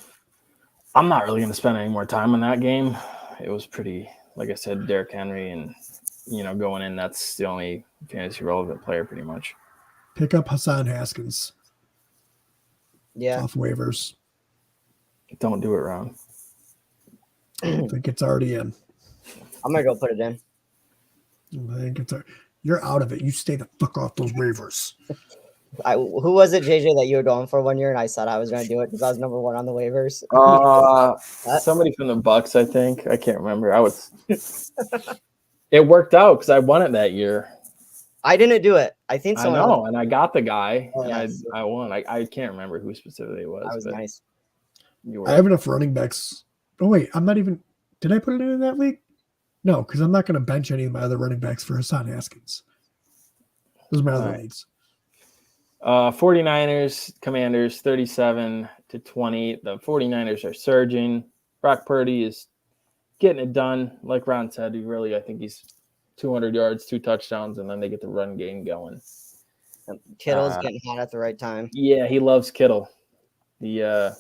I'm not really going to spend any more time on that game. It was pretty, like I said, Derrick Henry, and going in, that's the only fantasy relevant player pretty much. Pick up Hassan Haskins Yeah. off waivers. Don't do it, Ron. I think it's already in. I'm gonna go put it in. I think it's you're out of it. You stay the fuck off those waivers. Who was it, JJ, that you were going for one year, and I said I was going to do it because I was number 1 on the waivers? Somebody from the Bucks, I think. I can't remember. It worked out because I won it that year. I didn't do it. I think I someone know, else. and I got the guy, Oh, and yes. I won. I can't remember who specifically it was. That was but nice. You were. I have enough running backs. Oh, wait. I'm not even. Did I put it in that league? No, because I'm not going to bench any of my other running backs for Hassan Haskins. Those are my other leagues. 49ers, Commanders, 37-20. The 49ers are surging. Brock Purdy is getting it done. Like Ron said, I think he's 200 yards, 2 touchdowns, and then they get the run game going. Kittle's getting hot at the right time. Yeah, he loves Kittle. The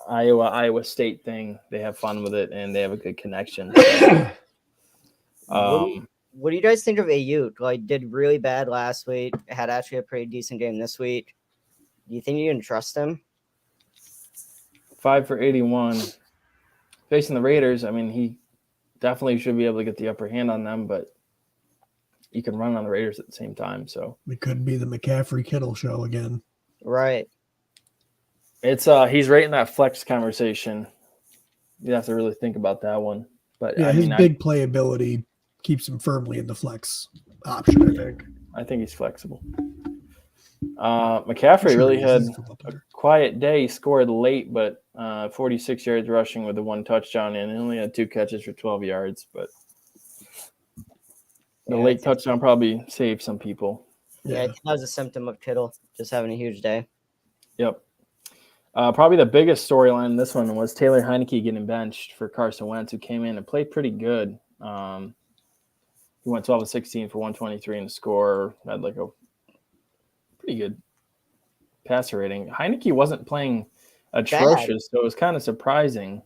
Iowa State thing, they have fun with it, and they have a good connection. What do you guys think of Ayuk? Like, did really bad last week. Had actually a pretty decent game this week. Do you think you can trust him? 5 for 81. Facing the Raiders, I mean, he definitely should be able to get the upper hand on them, but you can run on the Raiders at the same time. So It could be the McCaffrey Kittle show again. Right. it's he's right in that flex conversation. You have to really think about that one. But Yeah, his big playability keeps him firmly in the flex option, I think. I think he's flexible. McCaffrey really had a quiet day. He scored late, but 46 yards rushing with the 1 touchdown, and he only had 2 catches for 12 yards. But the late touchdown probably saved some people. Yeah, I think that was a symptom of Kittle just having a huge day. Yep. Probably the biggest storyline in this one was Taylor Heineke getting benched for Carson Wentz, who came in and played pretty good. He went 12 of 16 for 123 and score. Had like a pretty good passer rating. Heineke wasn't playing atrocious, so it was kind of surprising.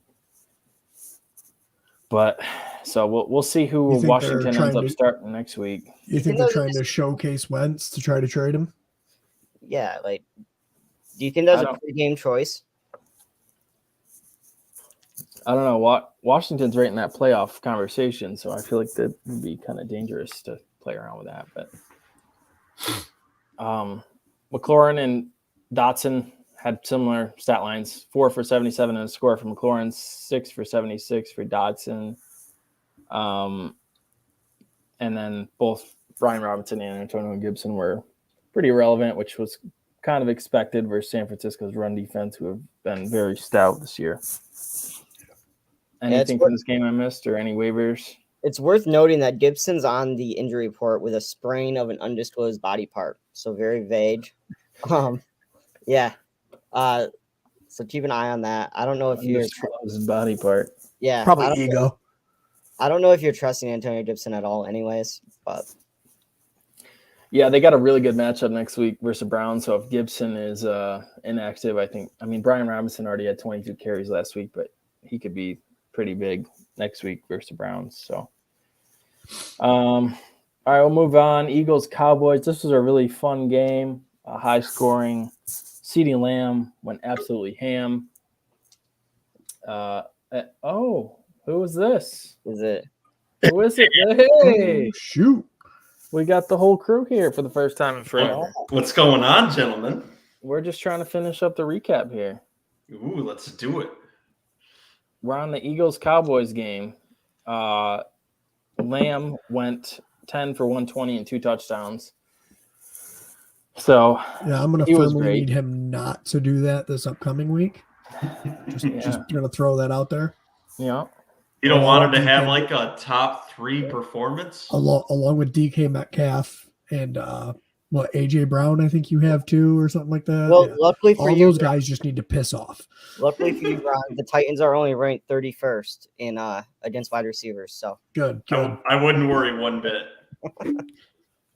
But so we'll see who Washington ends up starting next week. You think they're trying to showcase Wentz to try to trade him? Yeah, like, do you think that was a pre-game choice? I don't know. Washington's right in that playoff conversation, so I feel like that would be kind of dangerous to play around with that. But McLaurin and Dotson had similar stat lines: 4 for 77 and a score for McLaurin, 6 for 76 for Dotson. And then both Brian Robinson and Antonio Gibson were pretty irrelevant, which was kind of expected versus San Francisco's run defense, who have been very stout this year. Anything from this game I missed or any waivers? It's worth noting that Gibson's on the injury report with a sprain of an undisclosed body part, so very vague. Yeah. So keep an eye on that. I don't know if you're Undisclosed body part. Yeah, Probably ego. I don't know if you're trusting Antonio Gibson at all, anyways. But yeah, they got a really good matchup next week versus the Browns. So if Gibson is inactive, Brian Robinson already had 22 carries last week, but he could be pretty big next week versus the Browns. So, all right, we'll move on. Eagles Cowboys. This was a really fun game, high scoring. CeeDee Lamb went absolutely ham. Who was this? is it? Who is it? Hey, Shoot. we got the whole crew here for the first time in forever. What's going on, gentlemen? We're just trying to finish up the recap here. Ooh, let's do it. We're on the Eagles-Cowboys game. Lamb went 10 for 120 and 2 touchdowns. So Yeah, I'm going he to was firmly great. need him not to do that this upcoming week. Just going to throw that out there. Yeah. You don't want him to have like a top 3 performance? Along with DK Metcalf and AJ Brown, I think you have too, or something like that. Well, Yeah. luckily for all you, those guys just need to piss off. Luckily for you, Ron, the Titans are only ranked 31st in against wide receivers. So Good. I wouldn't worry one bit.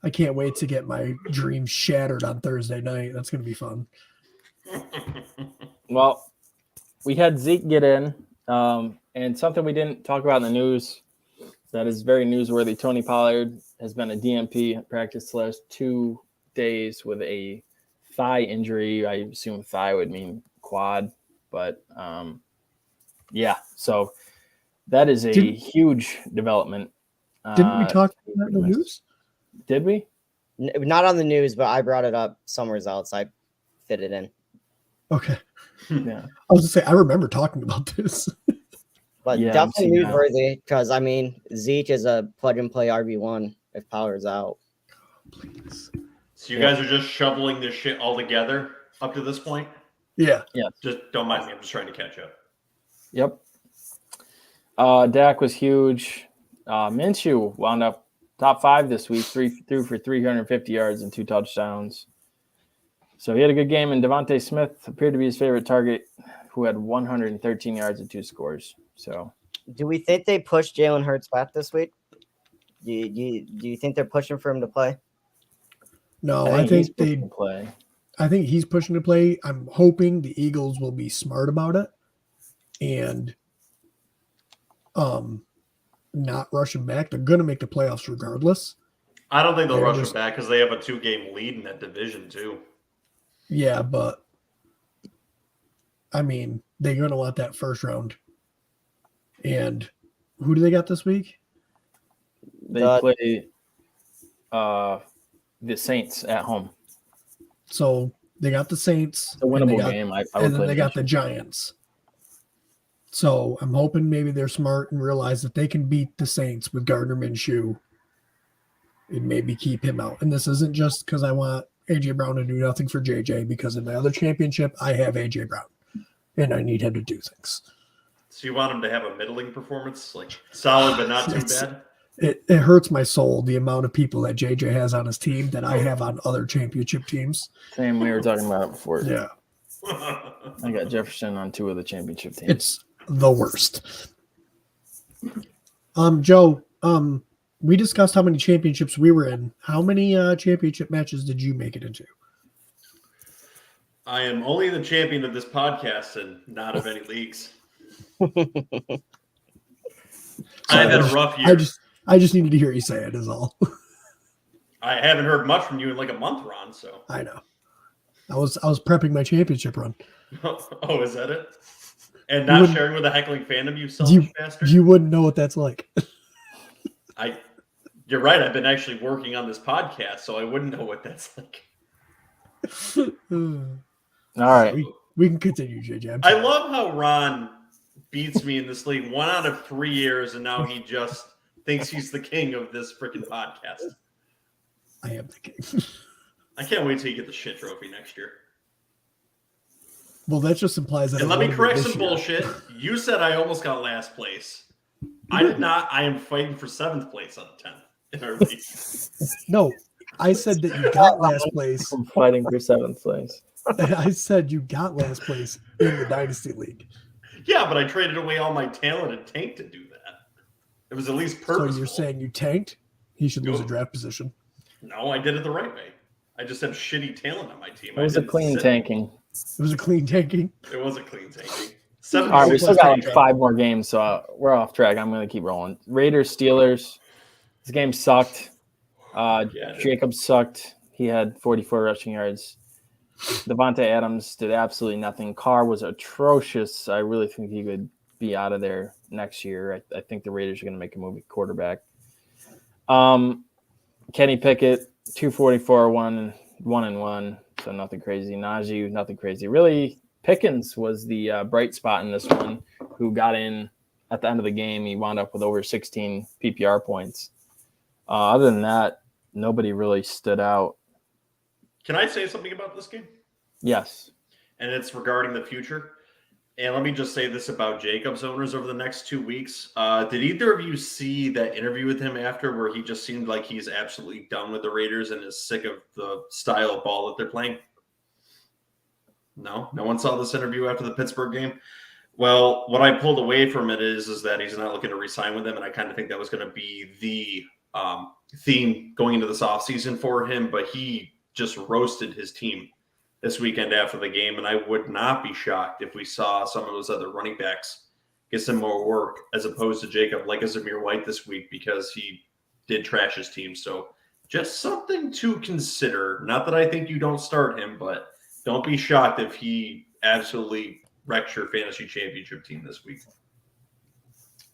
I can't wait to get my dream shattered on Thursday night. That's going to be fun. Well, we had Zeke get in, and something we didn't talk about in the news that is very newsworthy. Tony Pollard has been a DNP at practice the last 2 days with a thigh injury. I assume thigh would mean quad, but yeah. So that is a huge development. Didn't we talk about that in the news? Did we? not on the news, but I brought it up somewhere else. I fit it in. Okay. Yeah. I was going to say, I remember talking about this. But Yeah, I'm definitely seeing that. newsworthy because, I mean, Zeke is a plug-and-play RB1 if Pollard's out. Please. So you guys are just shoveling this shit all together up to this point? Yeah. Just don't mind me. I'm just trying to catch up. Yep. Dak was huge. Minshew wound up top 5 this week, threw for 350 yards and 2 touchdowns. So he had a good game, and Devontae Smith appeared to be his favorite target, who had 113 yards and 2 scores. So, Do we think they pushed Jalen Hurts back this week? Do you think they're pushing for him to play? No, I I think think he's pushing to play. I think he's pushing to play. I'm hoping the Eagles will be smart about it and not rush him back. They're going to make the playoffs regardless. I don't think they'll Yeah, rush just- him back because they have a 2-game lead in that division too. Yeah, but I mean, they're going to want that first round. And who do they got this week? They play the Saints at home. So they got the Saints. It's a and they winnable got- game. I would and then play they got the Giants. So I'm hoping maybe they're smart and realize that they can beat the Saints with Gardner Minshew and maybe keep him out. And this isn't just because I want A.J. Brown to do nothing for J.J. because in my other championship, I have A.J. Brown and I need him to do things. So you want him to have a middling performance, like solid but not too It's- bad? It hurts my soul, the amount of people that J.J. has on his team that I have on other championship teams. Same. We were talking about it before. Yeah, I got Jefferson on 2 of the championship teams. it's the worst. Joe, we discussed how many championships we were in. How many championship matches did you make it into? I am only the champion of this podcast and not of any leagues. I've had a rough year. I just needed to hear you say it is all. I haven't heard much from you in like a month, Ron. So, I know. I was prepping my championship run. oh, is that it? And You not wouldn't- sharing with a heckling fandom, you selfish bastard. You wouldn't know what that's like. You're right. I've been actually working on this podcast, so I wouldn't know what that's like. All right. We can continue, JJ. I'm I sorry. love how Ron beats me in this league 1 out of 3 years, and now he just thinks he's the king of this freaking podcast. I am the king. I can't wait till you get the shit trophy next year. Well, that just implies that. And let me correct some bullshit. You said I almost got last place. I did not. I am fighting for 7th place out of 10 in our league. No, I said that you got last place. I'm fighting for 7th place. I said you got last place in the Dynasty League. Yeah, but I traded away all my talent and tank to do that. It was at least purposeful. So you're saying you tanked? He should lose a draft position. No, I did it the right way. I just have shitty talent on my team. It was a clean tanking. It was a clean tanking. It was a clean tanking. All right, we still got like 5 more games, so we're off track. I'm going to keep rolling. Raiders, Steelers. This game sucked. Jacob sucked. He had 44 rushing yards. Devontae Adams did absolutely nothing. Carr was atrocious. I really think he could be out of there next year. I think the Raiders are going to make a move at quarterback. Kenny Pickett, 244, 1-1, so nothing crazy. Najee, nothing crazy. Really, Pickens was the bright spot in this one, who got in at the end of the game. He wound up with over 16 PPR points. Other than that, nobody really stood out. Can I say something about this game? Yes. And it's regarding the future. And let me just say this about Jacobs owners over the next 2 weeks. Did either of you see that interview with him after where he just seemed like he's absolutely done with the Raiders and is sick of the style of ball that they're playing? No one saw this interview after the Pittsburgh game. Well, what I pulled away from it is that he's not looking to re-sign with them, and I kind of think that was going to be the theme going into this offseason for him, but he just roasted his team this weekend after the game, and I would not be shocked if we saw some of those other running backs get some more work as opposed to Jacob, like Zamir White this week, because he did trash his team. So just something to consider. Not that I think you don't start him, but don't be shocked if he absolutely wrecks your fantasy championship team this week.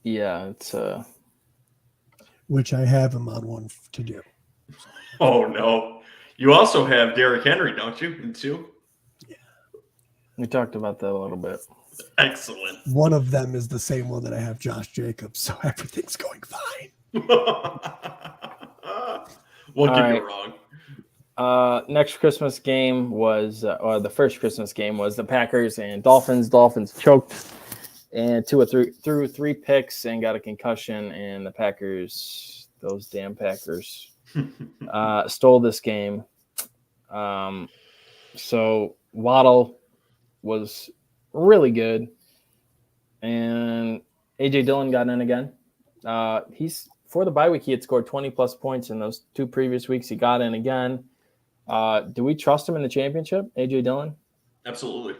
Yeah, it's which I have him on one to do. Oh no. You also have Derrick Henry, don't you? In 2? Yeah. We talked about that a little bit. Excellent. One of them is the same one that I have Josh Jacobs, so everything's going fine. What could go wrong? Next Christmas game was, or the first Christmas game was the Packers and Dolphins. Dolphins choked and Tua threw 3 picks and got a concussion, and the Packers, those damn Packers, stole this game. So Waddle was really good, and AJ Dillon got in again. He's for the bye week, he had scored 20 plus points in those 2 previous weeks. He got in again. Do we trust him in the championship, AJ Dillon? Absolutely.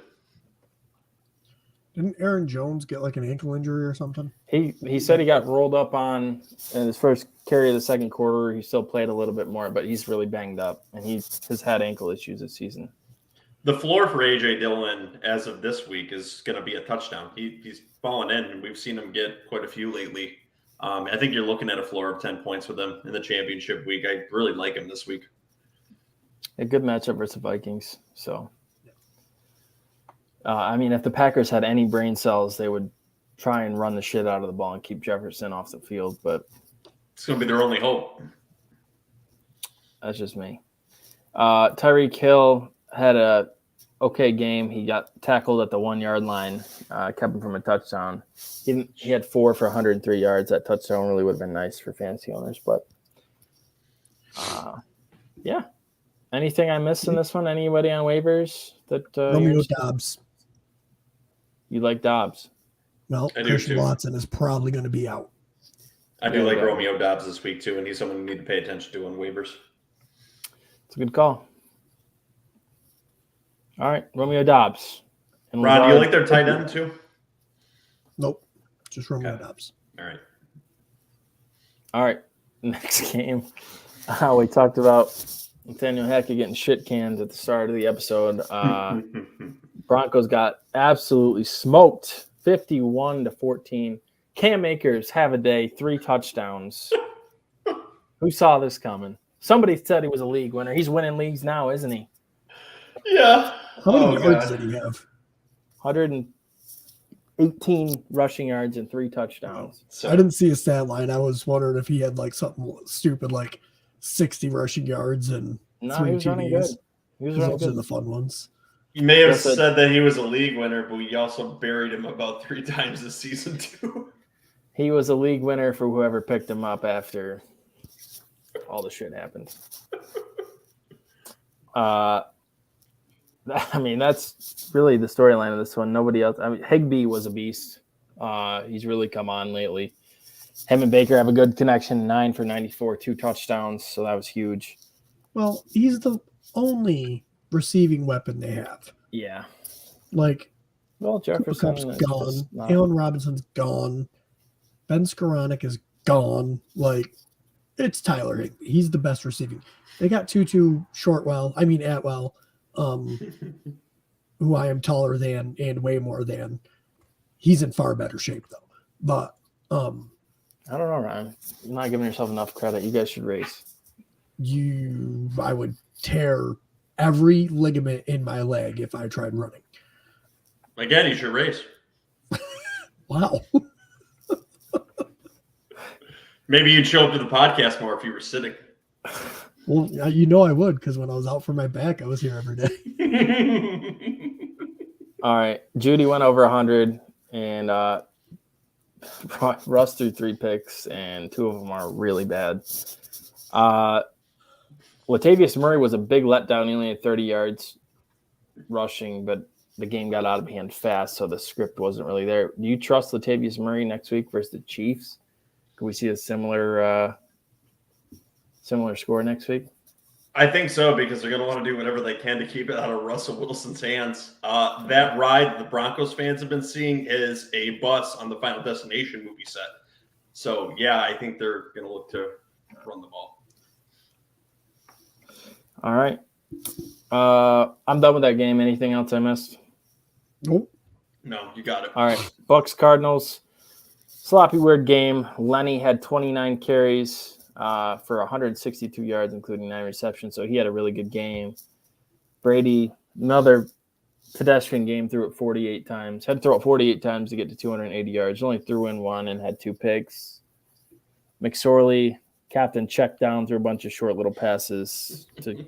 Didn't Aaron Jones get like an ankle injury or something? He said he got rolled up on in his first carry of the second quarter. He still played a little bit more, but he's really banged up, and he has had ankle issues this season. The floor for A.J. Dillon as of this week is going to be a touchdown. He's fallen in, and we've seen him get quite a few lately. I think you're looking at a floor of 10 points with him in the championship week. I really like him this week. A good matchup versus the Vikings. So, I mean, if the Packers had any brain cells, they would try and run the shit out of the ball and keep Jefferson off the field. But it's going to be their only hope. That's just me. Tyreek Hill had a okay game. He got tackled at the 1-yard line, kept him from a touchdown. He had 4 for 103 yards. That touchdown really would have been nice for fantasy owners. But, yeah. Anything I missed in this one? Anybody on waivers? Romeo Dobbs. You like Dobbs? Well, Christian Watson is probably going to be out. I do like Romeo Dobbs this week, too, and he's someone you need to pay attention to on waivers. It's a good call. All right, Romeo Dobbs. And Ron, do you like their tight end, too? Nope, just Romeo Dobbs. All right. Next game. We talked about Nathaniel Hackett getting shit canned at the start of the episode. Broncos got absolutely smoked, 51-14. Cam Akers have a day, 3 touchdowns. Who saw this coming? Somebody said he was a league winner. He's winning leagues now, isn't he? Yeah. How many yards did he have? 118 rushing yards and 3 touchdowns. I didn't see a stat line. I was wondering if he had like something stupid like 60 rushing yards and No, 3 he was running good. TDs. He was Those running are good. the fun ones. You may have Yes, said that he was a league winner, but we also buried him about 3 times this season too. He was a league winner for whoever picked him up after all the shit happened. I mean, that's really the storyline of this one. Nobody else. I mean, Higbee was a beast. He's really come on lately. Him and Baker have a good connection. 9 for 94, 2 touchdowns. So that was huge. Well, he's the only receiving weapon they have. Yeah. Like, Well, Cooper Jefferson Kupp's is gone. just not- Allen Robinson's gone. Ben Skoranek is gone. Like, it's Tyler Higbee. He's the best receiving. They got Atwell, who I am taller than and way more than. He's in far better shape though. But I don't know, Ryan. You're not giving yourself enough credit. You guys should race. I would tear every ligament in my leg if I tried running. Again, you should race. Wow. Maybe you'd show up to the podcast more if you were sitting. Well, I would, because when I was out for my back, I was here every day. All right. Judy went over 100, and Russ threw 3 picks, and 2 of them are really bad. Latavius Murray was a big letdown. He only had 30 yards rushing, but the game got out of hand fast, so the script wasn't really there. Do you trust Latavius Murray next week versus the Chiefs? Could we see a similar score next week? I think so, because they're going to want to do whatever they can to keep it out of Russell Wilson's hands. That ride the Broncos fans have been seeing is a bus on the Final Destination movie set. So, yeah, I think they're going to look to run the ball. All right. I'm done with that game. Anything else I missed? Nope. No, you got it. All right. Bucks Cardinals. Sloppy, weird game. Lenny had 29 carries for 162 yards, including 9 receptions. So he had a really good game. Brady, another pedestrian game, threw it 48 times. Had to throw it 48 times to get to 280 yards. Only threw in 1 and had 2 picks. McSorley, captain, checked down, threw a bunch of short little passes to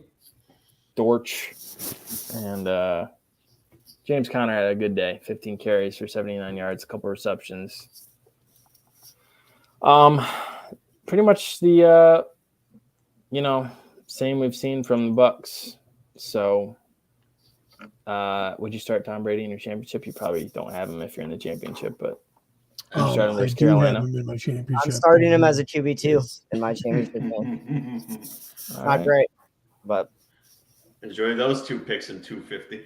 Dortch. And James Conner had a good day. 15 carries for 79 yards, a couple receptions. Pretty much the same we've seen from the Bucks. So would you start Tom Brady in your championship? You probably don't have him if you're in the championship, but I do have him in my championship. I'm starting him as a QB2 in my championship game. Not great, but enjoy those 2 picks in 250.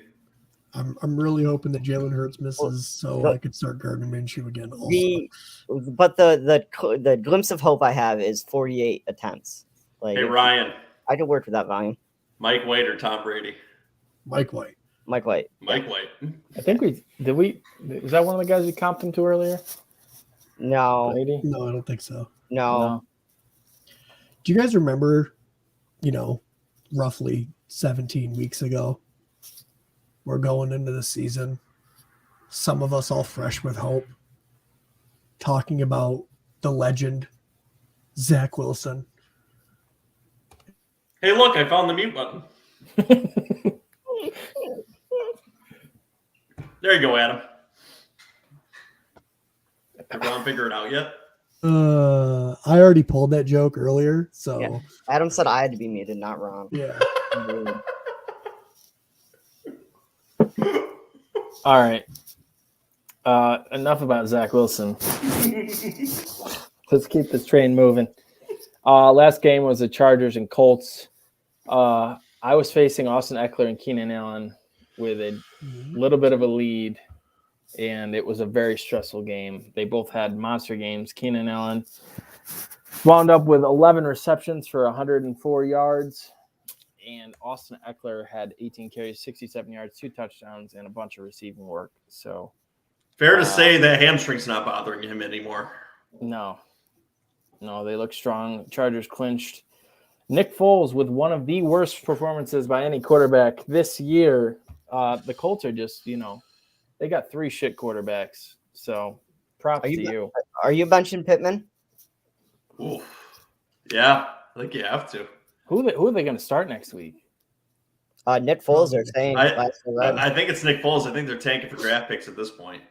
I'm really hoping that Jalen Hurts misses so I could start Gardner Minshew again. Also. The glimpse of hope I have is 48 attempts. Like, hey, Ryan. I could work with that volume. Mike White or Tom Brady? Mike White. Mike White. I think was that one of the guys we comped him to earlier? No. Brady? No, I don't think so. No. Do you guys remember, roughly 17 weeks ago, we're going into the season, some of us all fresh with hope, talking about the legend, Zach Wilson. Hey, look, I found the mute button. There you go, Adam. Did Ron figure it out yet? I already pulled that joke earlier, so. Yeah. Adam said I had to be muted, not Ron. Yeah. All right. Enough about Zach Wilson. Let's keep this train moving. Last game was the Chargers and Colts. I was facing Austin Eckler and Keenan Allen with a little bit of a lead, and it was a very stressful game. They both had monster games. Keenan Allen wound up with 11 receptions for 104 yards. And Austin Eckler had 18 carries, 67 yards, 2 touchdowns, and a bunch of receiving work. So, fair to say that hamstring's not bothering him anymore. No, they look strong. Chargers clinched. Nick Foles with one of the worst performances by any quarterback this year. The Colts are just, they got 3 shit quarterbacks. So, props to you. Are you benching Pittman? Ooh. Yeah, I think you have to. Who are they going to start next week? Nick Foles, they're saying. I think it's Nick Foles. I think they're tanking for draft picks at this point.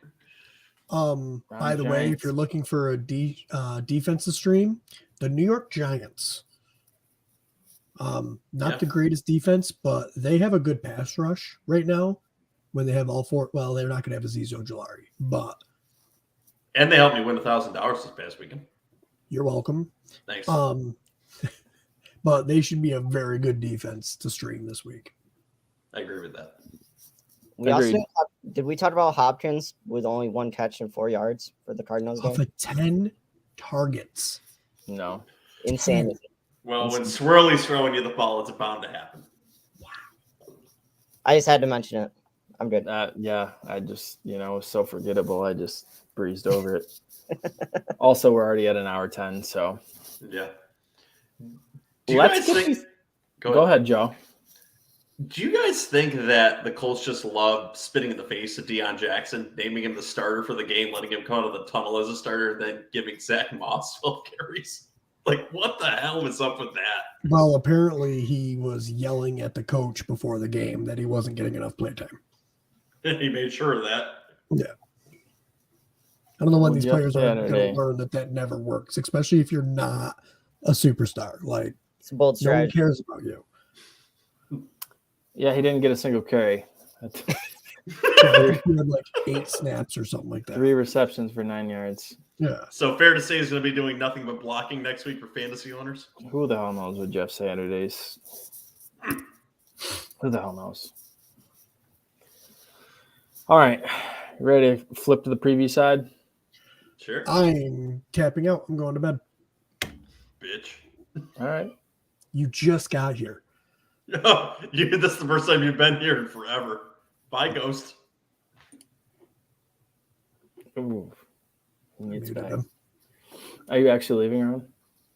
By the way, if you're looking for a defensive stream, the New York Giants. Not the greatest defense, but they have a good pass rush right now. When they have all four, well, they're not going to have Azeez Ojulari, but and they helped me win $1,000 this past weekend. You're welcome. Thanks. But they should be a very good defense to stream this week. I agree with that. Did we talk about Hopkins with only 1 catch and 4 yards for the Cardinals game? Off of 10 targets. No. Insanity. Well, when Swirly's throwing you the ball, it's bound to happen. I just had to mention it. I'm good. Yeah, I just, it was so forgettable. I just breezed over it. Also, we're already at an hour 10, so. Yeah. Go ahead, Joe. Do you guys think that the Colts just love spitting in the face of Deion Jackson, naming him the starter for the game, letting him come out of the tunnel as a starter, then giving Zach Moss 12 carries? Like, what the hell is up with that? Well, apparently he was yelling at the coach before the game that he wasn't getting enough playtime. He made sure of that. Yeah. I don't know when these players are going to learn that never works, especially if you're not a superstar. Like, it's a bold strategy. No one cares about you. Yeah, he didn't get a single carry. He had like 8 snaps or something like that. 3 receptions for 9 yards. Yeah. So fair to say he's going to be doing nothing but blocking next week for fantasy owners? Who the hell knows with Jeff Saturdays? Who the hell knows? All right. You ready to flip to the preview side? Sure. I'm tapping out. I'm going to bed. Bitch. All right. You just got here. Oh, this is the first time you've been here in forever. Bye, Ghost. Ooh. Are you actually leaving, Ron?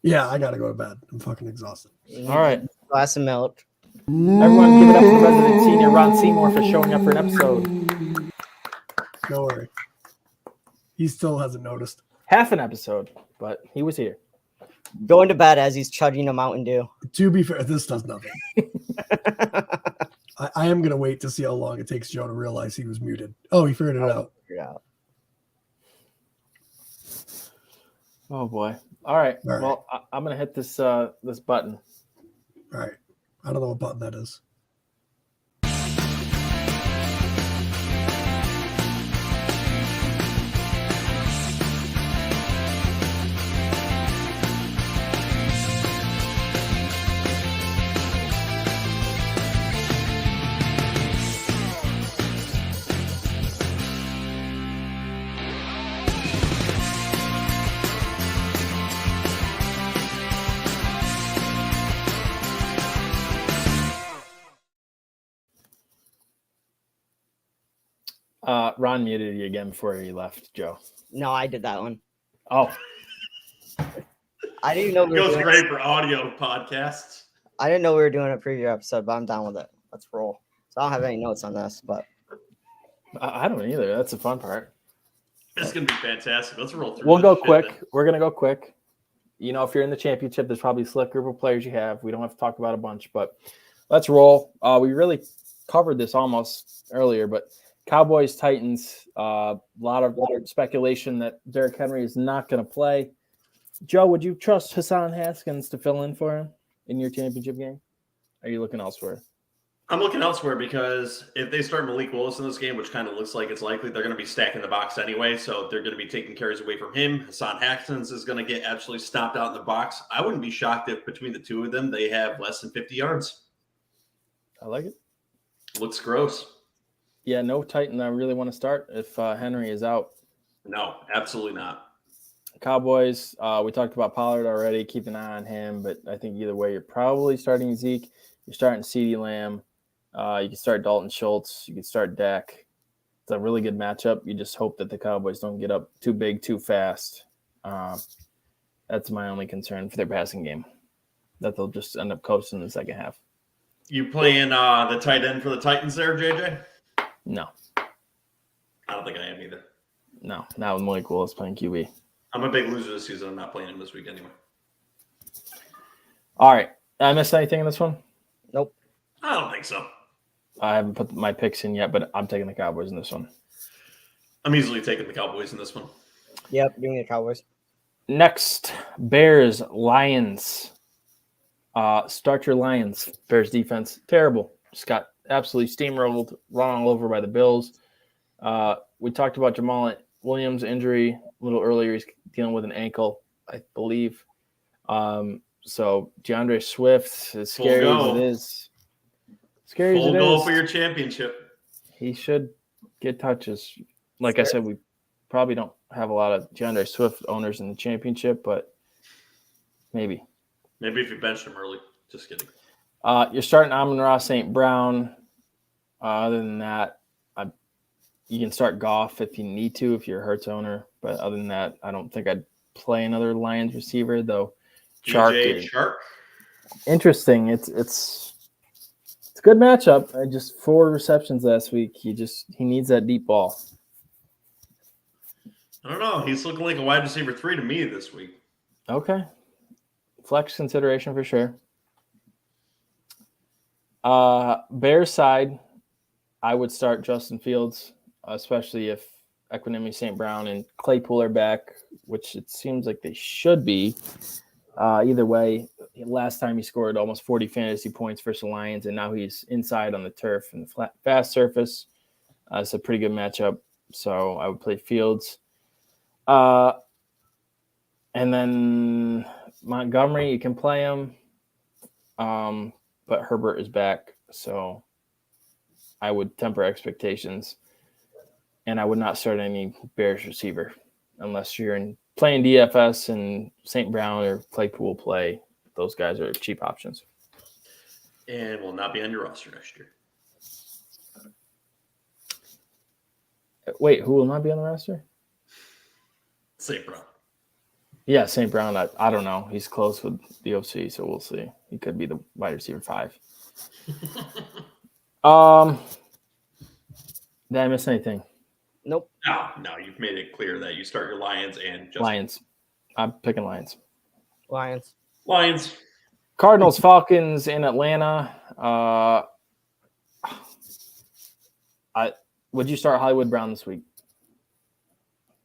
Yeah, I got to go to bed. I'm fucking exhausted. All right. Glass of milk. Everyone give it up for the resident senior Ron Seymour for showing up for an episode. Don't worry. He still hasn't noticed. Half an episode, but he was here. Going to bed as he's chugging a Mountain Dew. To be fair, this does nothing. I am going to wait to see how long it takes Joe to realize he was muted. Oh, he figured it out. Yeah. Oh, boy. All right. Well, I'm going to hit this this button. All right. I don't know what button that is. Ron muted you again before he left, Joe. No, I did that one. Oh. I didn't know it goes great for audio podcasts. I didn't know we were doing a preview episode, but I'm down with it. Let's roll. So I don't have any notes on this, but I don't either. That's the fun part. It's going to be fantastic. Let's roll through. We'll go quick. Then. We're going to go quick. If you're in the championship, there's probably a select group of players you have. We don't have to talk about a bunch, but let's roll. We really covered this almost earlier, but Cowboys, Titans, a lot of speculation that Derrick Henry is not going to play. Joe, would you trust Hassan Haskins to fill in for him in your championship game? Are you looking elsewhere? I'm looking elsewhere because if they start Malik Willis in this game, which kind of looks like it's likely, they're going to be stacking the box anyway, so they're going to be taking carries away from him. Hassan Haskins is going to get absolutely stomped out in the box. I wouldn't be shocked if between the two of them, they have less than 50 yards. I like it. Looks gross. Yeah, no Titan I really want to start if Henry is out. No, absolutely not. Cowboys, we talked about Pollard already. Keep an eye on him, but I think either way, you're probably starting Zeke. You're starting CeeDee Lamb. You can start Dalton Schultz. You can start Dak. It's a really good matchup. You just hope that the Cowboys don't get up too big too fast. That's my only concern for their passing game, that they'll just end up coasting in the second half. You playing the tight end for the Titans there, JJ? No. I don't think I am either. No, not with Malik Willis playing QB. I'm a big loser this season. I'm not playing him this week anyway. All right. I missed anything in this one? Nope. I don't think so. I haven't put my picks in yet, but I'm taking the Cowboys in this one. I'm easily taking the Cowboys in this one. Yep, give me the Cowboys. Next, Bears, Lions. Start your Lions. Bears defense, terrible. Just got absolutely steamrolled, run all over by the Bills. We talked about Jamal Williams' injury a little earlier. He's dealing with an ankle, I believe. So DeAndre Swift, as scary as it is. Scary Full as it goal is. for your championship. He should get touches. Like I said, we probably don't have a lot of DeAndre Swift owners in the championship, but maybe. Maybe if you benched him early. Just kidding. You're starting Amon-Ra St. Brown. Other than that, you can start Goff if you need to, if you're a Hurts owner. But other than that, I don't think I'd play another Lions receiver, though. Chark. Interesting. It's a good matchup. 4 receptions last week. He needs that deep ball. I don't know. He's looking like a wide receiver 3 to me this week. Okay. Flex consideration for sure. Bears side, I would start Justin Fields, especially if Equanimity St. Brown and Claypool are back, which it seems like they should be. Either way, last time he scored almost 40 fantasy points versus the Lions, and now he's inside on the turf and the fast surface. It's a pretty good matchup, so I would play Fields. And then Montgomery, you can play him, but Herbert is back, so I would temper expectations, and I would not start any Bears receiver unless you're playing DFS and St. Brown or Claypool play. Those guys are cheap options. And will not be on your roster next year. Wait, who will not be on the roster? St. Brown. Yeah, St. Brown, I don't know. He's close with the OC, so we'll see. He could be the wide receiver 5. Did I miss anything? Nope. No, you've made it clear that you start your Lions and just Lions. I'm picking Lions. Lions. Cardinals, Falcons in Atlanta. Would you start Hollywood Brown this week?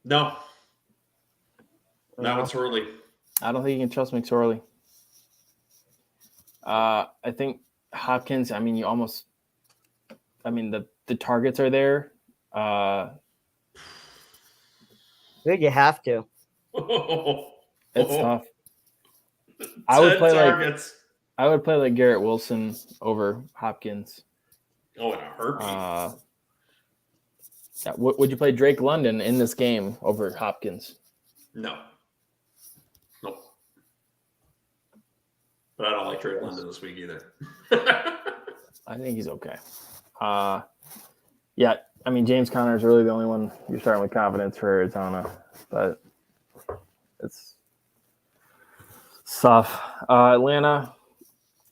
No. Not with Sorley. I don't think you can trust McSorley. I think Hopkins, the targets are there. Dude, you have to. It's tough. I would play targets. like Garrett Wilson over Hopkins. Oh, in a heartbeat. Would you play Drake London in this game over Hopkins? No. Nope. But I don't like Drake London this week either. I think he's okay. James Conner is really the only one you're starting with confidence for Arizona, but it's tough. Atlanta,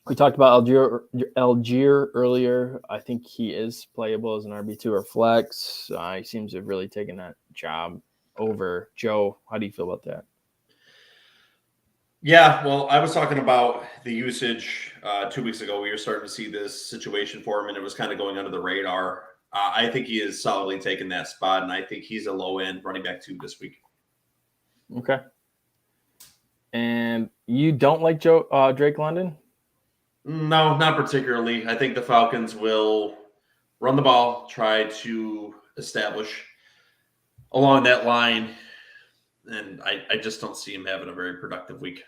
we talked about Algier earlier. I think he is playable as an RB2 or flex. He seems to have really taken that job over Joe. How do you feel about that? Yeah, well, I was talking about the usage 2 weeks ago. We were starting to see this situation for him, and it was kind of going under the radar. I think he is solidly taking that spot, and I think he's a low-end running back 2 this week. Okay. And you don't like Drake London? No, not particularly. I think the Falcons will run the ball, try to establish along that line, and I just don't see him having a very productive week.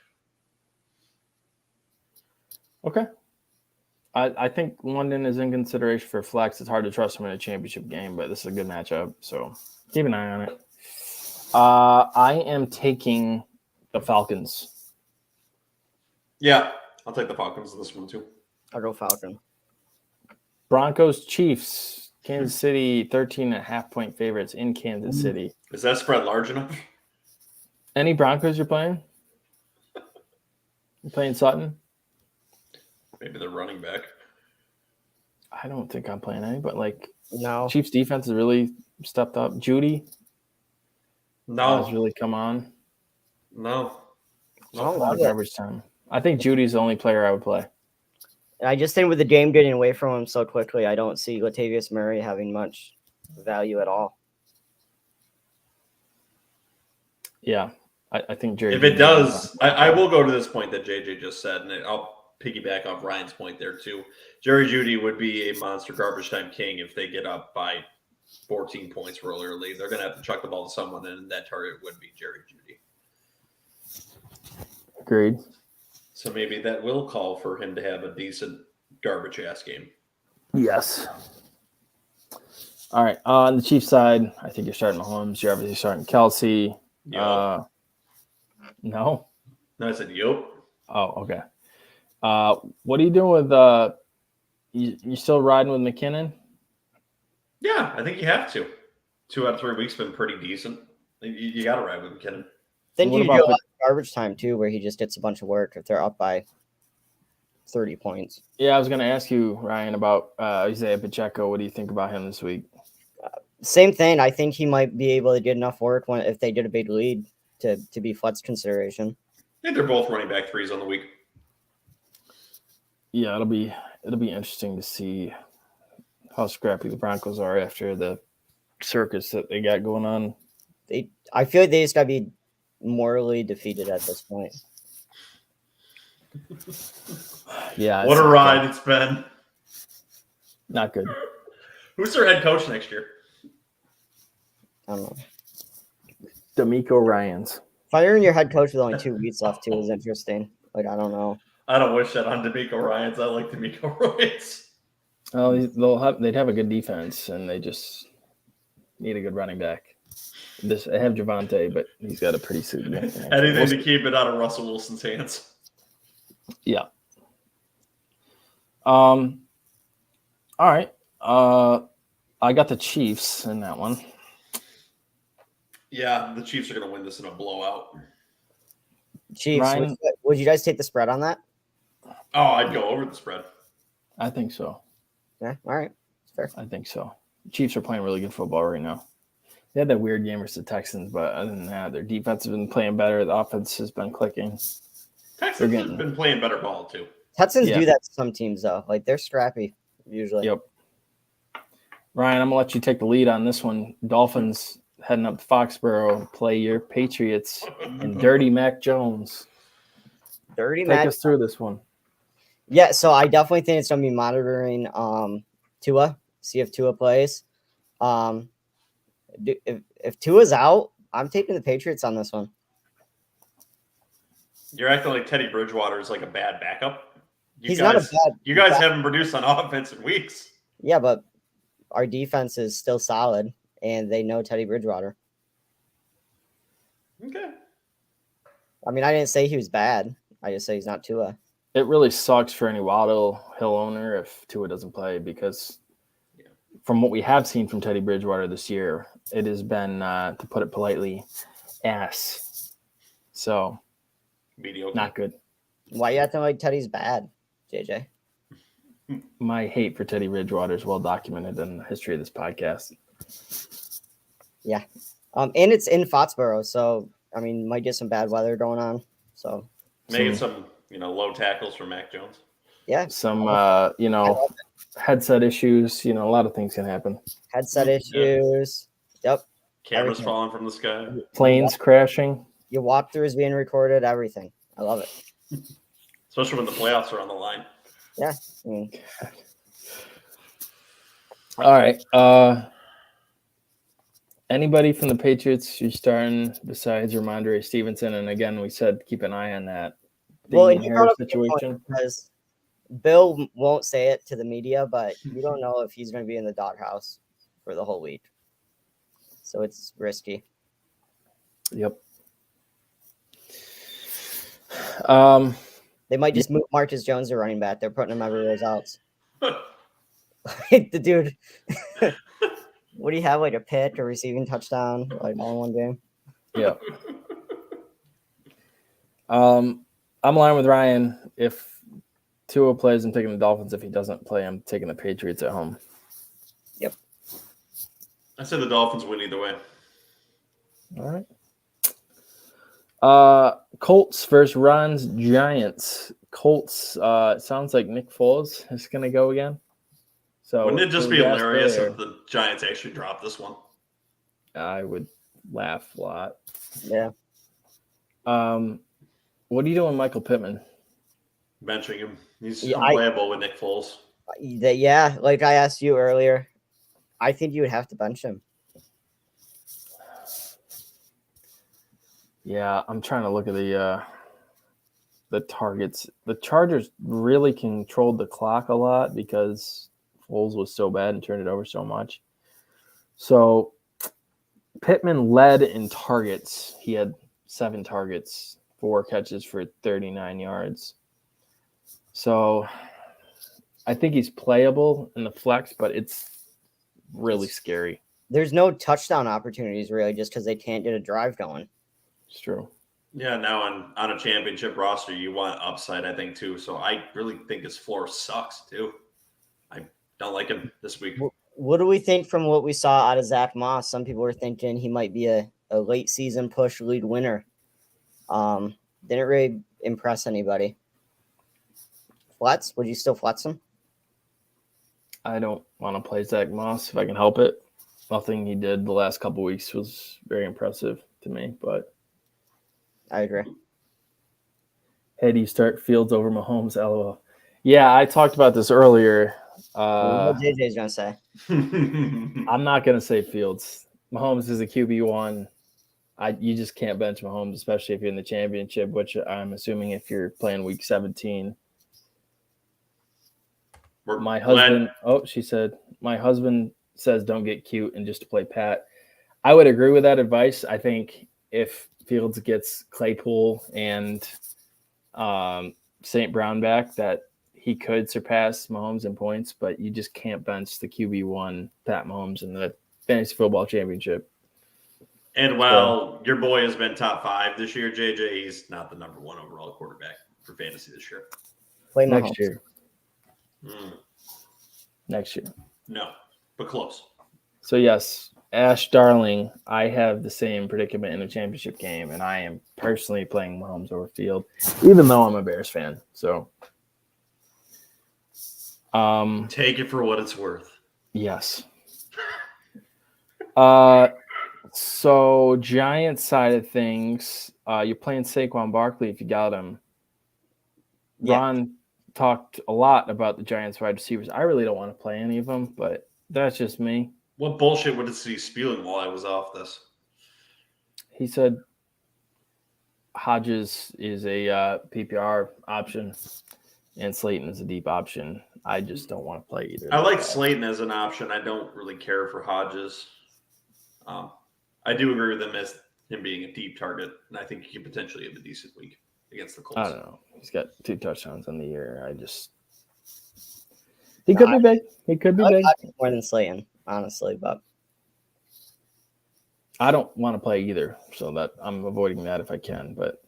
Okay. I think London is in consideration for flex. It's hard to trust him in a championship game, but this is a good matchup, so keep an eye on it. I am taking the Falcons. Yeah, I'll take the Falcons in this one too. I'll go Falcon. Broncos, Chiefs, Kansas City, 13.5-point favorites in Kansas City. Is that spread large enough? Any Broncos you're playing? You playing Sutton? Maybe the running back. I don't think I'm playing any, but no. Chiefs defense has really stepped up. Judy No. has really come on. No. I don't love it. Garbage time. I think Judy's the only player I would play. And I just think with the game getting away from him so quickly, I don't see Latavius Murray having much value at all. Yeah, I think Jerry. If it does, I will go to this point that JJ just said, and I'll piggyback off Ryan's point there too. Jerry Jeudy would be a monster garbage time king if they get up by 14 points real early. They're going to have to chuck the ball to someone, and that target would be Jerry Jeudy. Agreed. So maybe that will call for him to have a decent garbage ass game. Yes. All right. On the Chiefs side, I think you're starting Mahomes. You're obviously starting Kelsey. Yup. No. No, I said yup. Oh, okay. What are you doing with you still riding with McKinnon? Yeah, I think you have to. 2 out of 3 weeks been pretty decent. You got to ride with McKinnon. Then What you do about a lot of garbage time too, where he just gets a bunch of work if they're up by 30 points. Yeah, I was going to ask you, Ryan, about Isaiah Pacheco. What do you think about him this week? Same thing. I think he might be able to get enough work if they get a big lead to be flex consideration. I think they're both running back threes on the week. Yeah, it'll be interesting to see how scrappy the Broncos are after the circus that they got going on. I feel like they just got to be morally defeated at this point. Yeah. What a ride it's been. Not good. Who's their head coach next year? I don't know. D'Amico Ryans. Firing your head coach with only 2 weeks left too is interesting. Like, I don't know. I don't wish that on D'Amico Ryans. I like D'Amico Ryans. Oh, they'd have a good defense, and they just need a good running back. They have Javante, but he's got a pretty significant. Anything to keep it out of Russell Wilson's hands. Yeah. All right. I got the Chiefs in that one. Yeah, the Chiefs are going to win this in a blowout. Chiefs, Ryan? would you guys take the spread on that? Oh, I'd go over the spread. I think so. Yeah, all right. Fair. I think so. Chiefs are playing really good football right now. They had that weird game versus the Texans, but other than that, their defense has been playing better. The offense has been clicking. Texans have been playing better ball, too. Texans do that to some teams, though. Like, they're scrappy, usually. Yep. Ryan, I'm going to let you take the lead on this one. Dolphins heading up to Foxborough, play your Patriots and Dirty Mac Jones. Dirty Take Mac. us through this one. Yeah, so I definitely think it's going to be monitoring Tua, see if Tua plays. If Tua's out, I'm taking the Patriots on this one. You're acting like Teddy Bridgewater is like a bad backup. Not a bad. You guys haven't produced on offense in weeks. Yeah, but our defense is still solid, and they know Teddy Bridgewater. Okay. I mean, I didn't say he was bad. I just say he's not Tua. It really sucks for any Waddle Hill owner if Tua doesn't play because from what we have seen from Teddy Bridgewater this year, it has been, to put it politely, ass. So, mediocre. Not good. Why you acting like Teddy's bad, JJ? My hate for Teddy Bridgewater is well documented in the history of this podcast. Yeah. And it's in Foxborough, so, I mean, might get some bad weather going on. So maybe some low tackles from Mac Jones. Yeah. Some, headset issues. A lot of things can happen. Headset issues. Yep. Cameras Everything. falling from the sky. Planes crashing. Your walkthrough is being recorded. Everything. I love it. Especially when the playoffs are on the line. Yeah. All right. Anybody from the Patriots you're starting besides Ramondre Stevenson? And again, we said keep an eye on that. Well, and you brought Harris up a good point situation. because Bill won't say it to the media, but you don't know if he's going to be in the doghouse for the whole week. So it's risky. Yep. They might just move Marcus Jones to running back. They're putting him everywhere else. The dude, what do you have? Like a pick, a receiving touchdown, like all in one game? Yeah. I'm aligned with Ryan. If Tua plays, I'm taking the Dolphins. If he doesn't play, I'm taking the Patriots at home. Yep. I said the Dolphins win either way. All right. Colts versus Ron's Giants. Colts. It sounds like Nick Foles is going to go again. So wouldn't it just be we asked hilarious earlier, if the Giants actually dropped this one? I would laugh a lot. Yeah. What are you doing, Michael Pittman? Benching him. He's Yeah, unplayable with Nick Foles. Yeah, like I asked you earlier, I think you would have to bench him. Yeah, I'm trying to look at the targets. The Chargers really controlled the clock a lot because Foles was so bad and turned it over so much. So Pittman led in targets. He had 7 targets, 4 catches for 39 yards. So I think he's playable in the flex, but it's really scary. There's no touchdown opportunities really just because they can't get a drive going. It's true. Yeah, now on a championship roster, you want upside, I think, too. So I really think his floor sucks, too. I don't like him this week. What do we think from what we saw out of Zach Moss? Some people were thinking he might be a late season push lead winner. Didn't really impress anybody. Flex? Would you still flex him? I don't want to play Zach Moss if I can help it. Nothing he did the last couple weeks was very impressive to me, but I agree. hey, do you start Fields over Mahomes? LOL. Yeah, I talked about this earlier. What JJ's gonna say? I'm not gonna say Fields. Mahomes is a QB1. You just can't bench Mahomes, especially if you're in the championship, which I'm assuming if you're playing week 17. My husband, she said, my husband says don't get cute and just to play Pat. I would agree with that advice. I think if Fields gets Claypool and St. Brown back, that he could surpass Mahomes in points, but you just can't bench the QB1 Pat Mahomes in the fantasy football championship. And while your boy has been top 5 this year, JJ, he's not the number 1 overall quarterback for fantasy this year. Play Next Mahomes. year. Next year. No, but close. So, yes, Ash Darling, I have the same predicament in the championship game, and I am personally playing Mahomes over Field, even though I'm a Bears fan. So, take it for what it's worth. Yes. So Giants side of things, you're playing Saquon Barkley if you got him. Yeah. Ron talked a lot about the Giants wide receivers. I really don't want to play any of them, but that's just me. What bullshit was he spewing while I was off this? He said Hodges is a PPR option and Slayton is a deep option. I just don't want to play either. I like Slayton as an option. I don't really care for Hodges. I do agree with him being a deep target, and I think he could potentially have a decent week against the Colts. I don't know. He's got 2 touchdowns on the year. He could be big. He could be big. More than Slayton, honestly, but I don't want to play either, so that I'm avoiding that if I can. But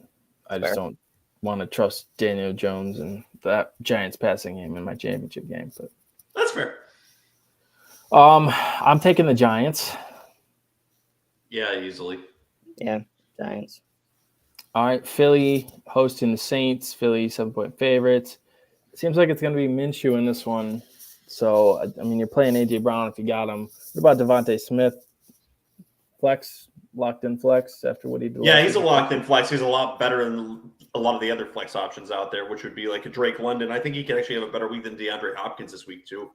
I just don't want to trust Daniel Jones and that Giants passing game in my championship game. But that's fair. I'm taking the Giants. Yeah, easily. Yeah, Giants. All right, Philly hosting the Saints. Philly 7-point favorites. It seems like it's going to be Minshew in this one. So, I mean, you're playing A.J. Brown if you got him. What about Devontae Smith? Flex, locked-in flex after what he did. Yeah, he's a locked-in flex. He's a lot better than a lot of the other flex options out there, which would be like a Drake London. I think he could actually have a better week than DeAndre Hopkins this week, too.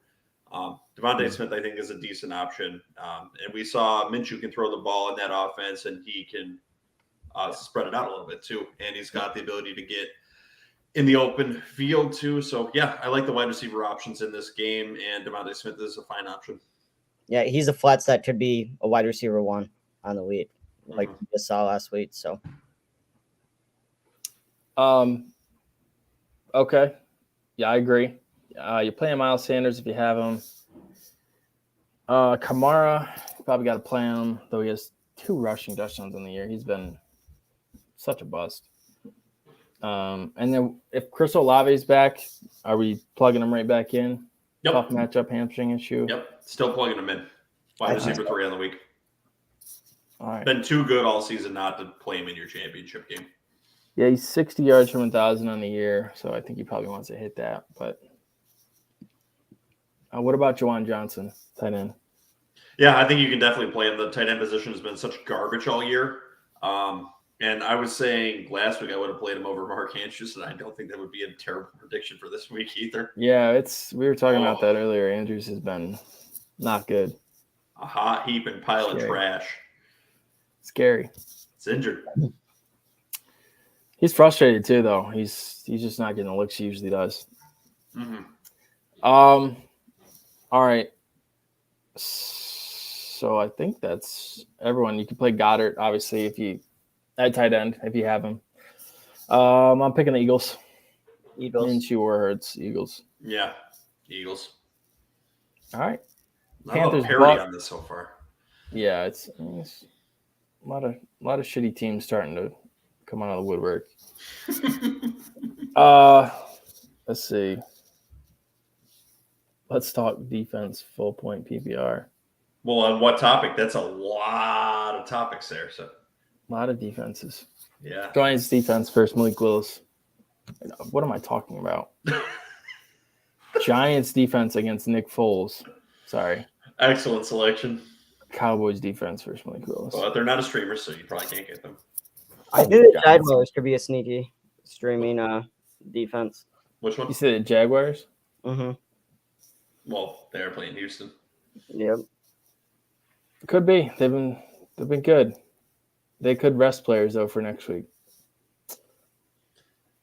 Devontae Smith, I think, is a decent option. And we saw Minshew can throw the ball in that offense, and he can spread it out a little bit, too. And he's got the ability to get in the open field, too. So, yeah, I like the wide receiver options in this game, and Devontae Smith is a fine option. Yeah, he's a flex that could be a wide receiver 1 on the week, like we just saw last week. So, okay. Yeah, I agree. You're playing Miles Sanders if you have him. Kamara, probably got to play him, though he has 2 rushing touchdowns in the year. He's been such a bust. And then if Chris Olave's back, are we plugging him right back in? Yep. Tough matchup, hamstring issue. Yep. Still plugging him in. Wide receiver 3 on the week. All right. Been too good all season not to play him in your championship game. Yeah, he's 60 yards from 1,000 on the year, so I think he probably wants to hit that. But what about Jahan Dotson, tight end? Yeah, I think you can definitely play him. The tight end position has been such garbage all year. And I was saying last week I would have played him over Mark Andrews, and I don't think that would be a terrible prediction for this week either. Yeah, we were talking about that earlier. Andrews has been not good. A hot heap and pile of trash. Scary. It's injured. He's frustrated too, though. He's just not getting the looks he usually does. Mm-hmm. All right. So I think that's everyone. You can play Goddard, obviously, if you at tight end, if you have him. I'm picking the Eagles. Minshew or Hurts, Eagles. Yeah, Eagles. All right. Panthers parity on this so far. Yeah, it's a lot of shitty teams starting to come out of the woodwork. Let's see. Let's talk defense, full point PPR. Well, on what topic? That's a lot of topics there. So a lot of defenses. Yeah. Giants defense first, Malik Willis. What am I talking about? Giants defense against Nick Foles. Sorry. Excellent selection. Cowboys defense versus Malik Willis. Well, they're not a streamer, so you probably can't get them. I knew the Jaguars could be a sneaky streaming defense. Which one? You said the Jaguars? Mm-hmm. Well, they're playing Houston. Yep. Could be. They've been good. They could rest players though for next week.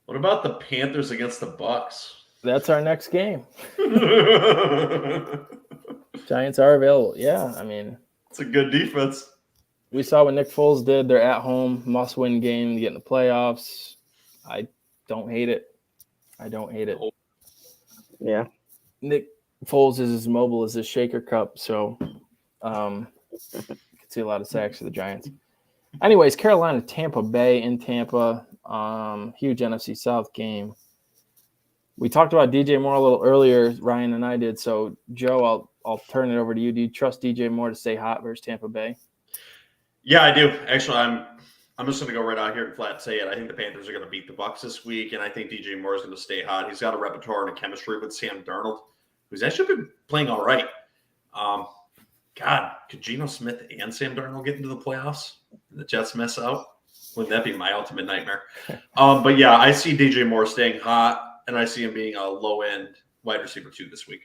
What about the Panthers against the Bucks? That's our next game. Giants are available. Yeah, I mean, it's a good defense. We saw what Nick Foles did. They're at home, must-win game to get in the playoffs. I don't hate it. Yeah. Nick Foles is as mobile as a shaker cup, so you can see a lot of sacks for the Giants. Anyways, Carolina, Tampa Bay in Tampa. Huge NFC South game. We talked about DJ Moore a little earlier, Ryan and I did. So, Joe, I'll turn it over to you. Do you trust DJ Moore to stay hot versus Tampa Bay? Yeah, I do. Actually, I'm just going to go right out here and flat say it. I think the Panthers are going to beat the Bucs this week, and I think DJ Moore is going to stay hot. He's got a repertoire and a chemistry with Sam Darnold, who's actually been playing all right. God, could Geno Smith and Sam Darnold get into the playoffs and the Jets mess out? Wouldn't that be my ultimate nightmare? But yeah, I see DJ Moore staying hot, and I see him being a low-end wide receiver 2 this week.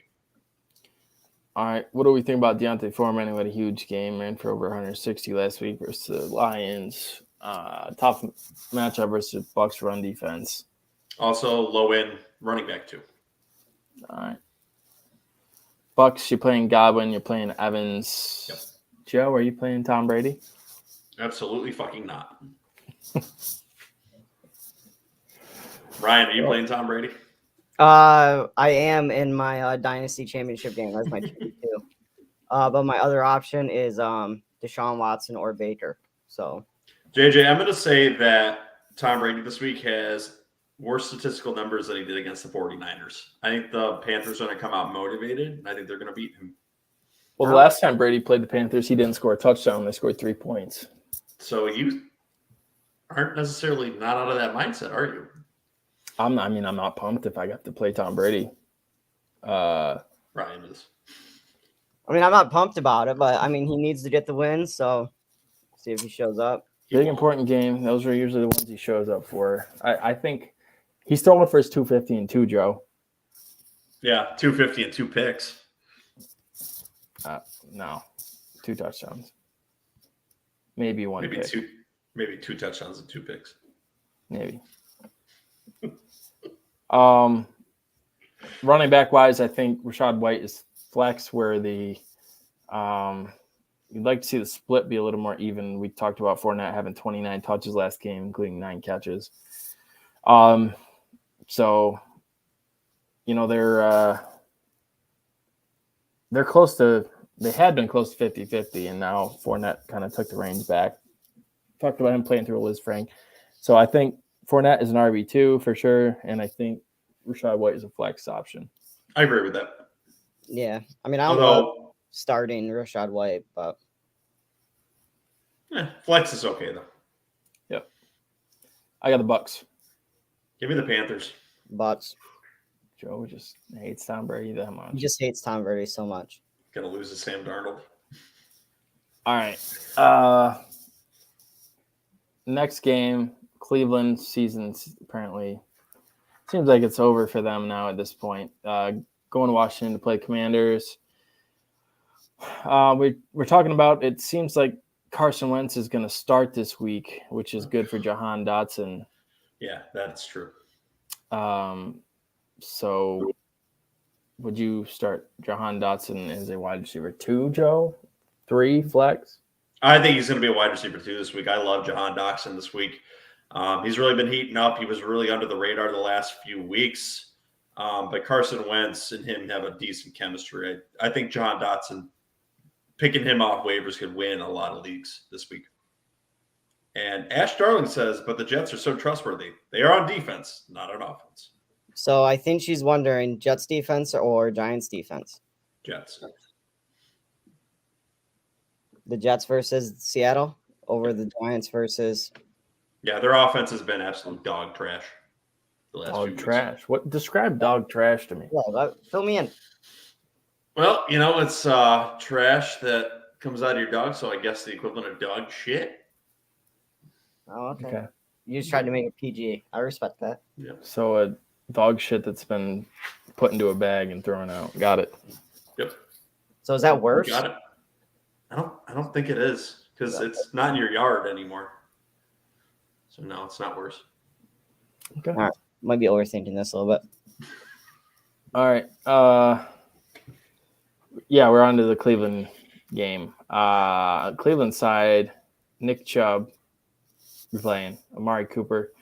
All right, what do we think about Deontay Foreman? He had a huge game, ran for over 160 last week versus the Lions. Tough matchup versus Bucs run defense. Also, low-end running back 2. All right. Bucs, you're playing Godwin, you're playing Evans. Yep. Joe, are you playing Tom Brady? Absolutely fucking not. Ryan, are you playing Tom Brady? I am in my Dynasty Championship game. That's my QB2. But my other option is Deshaun Watson or Baker. So, JJ, I'm going to say that Tom Brady this week has worse statistical numbers than he did against the 49ers. I think the Panthers are going to come out motivated, and I think they're going to beat him. Well, the last time Brady played the Panthers, he didn't score a touchdown. They scored 3 points. So you aren't necessarily not out of that mindset, are you? I'm not pumped if I got to play Tom Brady. Ryan is. I mean, I'm not pumped about it, but I mean, he needs to get the win. So, see if he shows up. Big important game. Those are usually the ones he shows up for. I think he's throwing for his 250 and 2, Joe. Yeah, 250 and 2 picks. No, 2 touchdowns. Maybe one. Maybe pick. 2. Maybe 2 touchdowns and 2 picks. Maybe. Running back wise, I think Rachaad White is flex where the you'd like to see the split be a little more even. We talked about Fournette having 29 touches last game, including 9 catches. So you know they're close to. They had been close to 50-50, and now Fournette kind of took the reins back. Talked about him playing through Liz Frank. So I think Fournette is an RB2 for sure, and I think Rachaad White is a flex option. I agree with that. Yeah. I mean, I don't know starting Rachaad White, but flex is okay, though. Yep. I got the Bucks. Give me the Panthers. Bucks. Joe just hates Tom Brady that much. He just hates Tom Brady so much. Gonna lose to Sam Darnold. All right. Next game, Cleveland season apparently seems like it's over for them now at this point. Going to Washington to play Commanders. We're talking about, it seems like Carson Wentz is going to start this week, which is good for Jahan Dotson. Yeah, that's true. So would you start Jahan Dotson as a wide receiver 2, Joe? 3 flex? I think he's going to be a wide receiver 2 this week. I love Jahan Dotson this week. He's really been heating up. He was really under the radar the last few weeks. But Carson Wentz and him have a decent chemistry. I think Jahan Dotson, picking him off waivers, could win a lot of leagues this week. And Ash Darling says, but the Jets are so trustworthy. They are on defense, not on offense. So I think she's wondering Jets defense or Giants defense. Jets. The Jets versus Seattle over the Giants versus. Yeah, their offense has been absolute dog trash the last few Dog weeks. trash. What? Describe dog trash to me. Yeah, fill me in. Well, it's trash that comes out of your dog, so I guess the equivalent of dog shit. Oh, okay. Okay. You just tried to make it PG. I respect that. Yeah. So a dog shit that's been put into a bag and thrown out. Got it. Yep. So is that worse? Got it. I don't think it is, because it's not in your yard anymore. So no, it's not worse. Okay. All right. Might be overthinking this a little bit. All right. Yeah, we're on to the Cleveland game. Cleveland side, Nick Chubb, you're playing. Amari Cooper,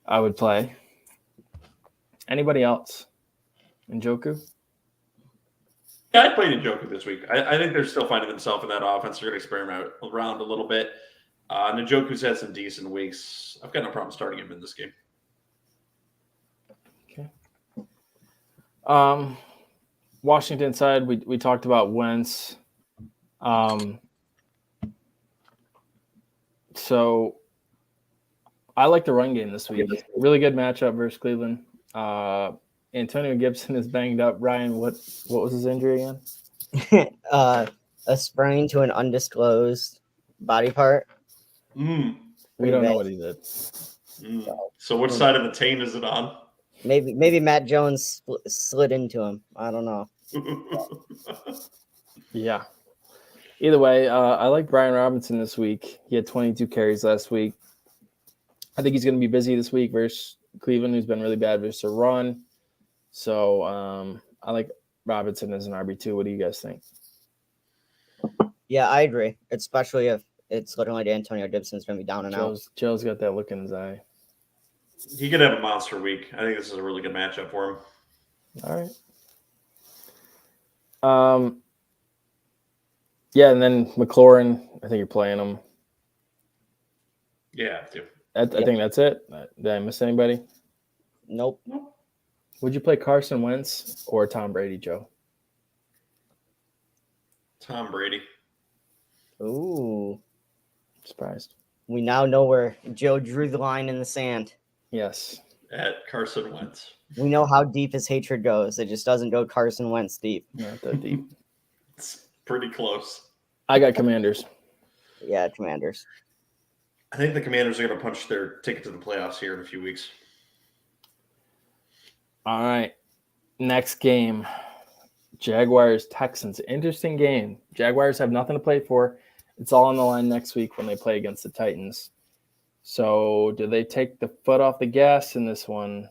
I would play. Anybody else? Njoku? Yeah, I played Njoku this week. I think they're still finding themselves in that offense. They're going to experiment around a little bit. Njoku's had some decent weeks. I've got no problem starting him in this game. Okay. Washington side, we talked about Wentz. So I like the run game this week. Really good matchup versus Cleveland. Antonio Gibson is banged up. Ryan, what was his injury again? A sprain to an undisclosed body part. We don't know what he did. So which side of the taint is it on? Maybe Matt Jones slid into him. I don't know. Yeah. Either way, I like Brian Robinson this week. He had 22 carries last week. I think he's going to be busy this week versus Cleveland, who's been really bad versus a run. So I like Robinson as an RB2. What do you guys think? Yeah, I agree. Especially if it's looking like Antonio Gibson's going to be down and out. Joe's got that look in his eye. He could have a monster week. I think this is a really good matchup for him. All right. Yeah, and then McLaurin, I think you're playing him. Yeah, I have to. I think that's it. Did I miss anybody? Nope. Would you play Carson Wentz or Tom Brady, Joe? Tom Brady. Ooh. Surprised. We now know where Joe drew the line in the sand. Yes. At Carson Wentz. We know how deep his hatred goes. It just doesn't go Carson Wentz deep. Not that deep. It's pretty close. I got Commanders. Yeah, Commanders. I think the Commanders are going to punch their ticket to the playoffs here in a few weeks. All right. Next game. Jaguars, Texans. Interesting game. Jaguars have nothing to play for. It's all on the line next week when they play against the Titans. So do they take the foot off the gas in this one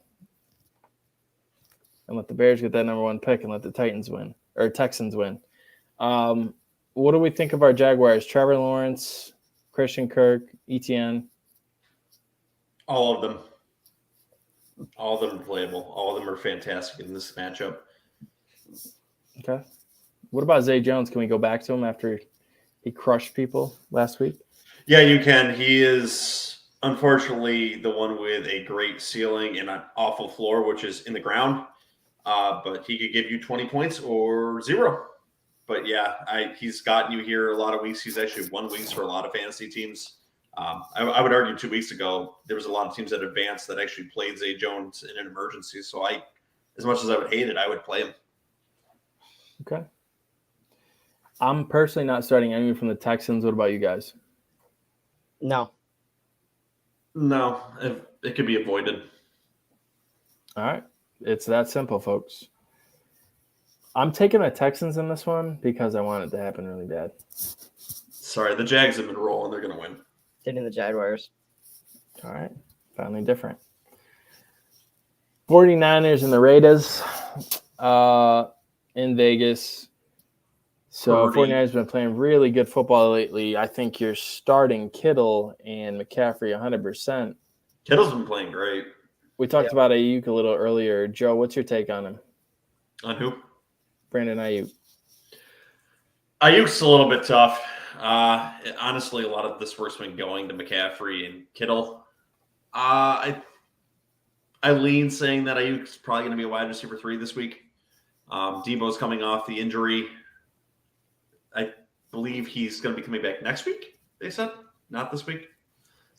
and let the Bears get that number 1 pick and let the Texans win? What do we think of our Jaguars? Trevor Lawrence, Christian Kirk, ETN? All of them. All of them are playable. All of them are fantastic in this matchup. Okay. What about Zay Jones? Can we go back to him after he crushed people last week? Yeah, you can. He is unfortunately the one with a great ceiling and an awful floor, which is in the ground. But he could give you 20 points or 0. But yeah, he's gotten you here a lot of weeks. He's actually won weeks for a lot of fantasy teams. I would argue 2 weeks ago, there was a lot of teams that advanced that actually played Zay Jones in an emergency. So as much as I would hate it, I would play him. Okay. I'm personally not starting anyone from the Texans. What about you guys? No. No, it could be avoided. All right. It's that simple, folks. I'm taking the Texans in this one because I want it to happen really bad. Sorry, the Jags have been rolling. They're going to win. Hitting the Jaguars. All right. Finally different. 49ers and the Raiders in Vegas. So 49ers have been playing really good football lately. I think you're starting Kittle and McCaffrey 100%. Kittle's been playing great. We talked about Ayuk a little earlier. Joe, what's your take on him? On who? Brandon Ayuk. Ayuk's a little bit tough. Honestly, a lot of this work's been going to McCaffrey and Kittle. I lean saying that Ayuk's probably going to be a wide receiver 3 this week. Debo's coming off the injury. I believe he's going to be coming back next week, they said, not this week.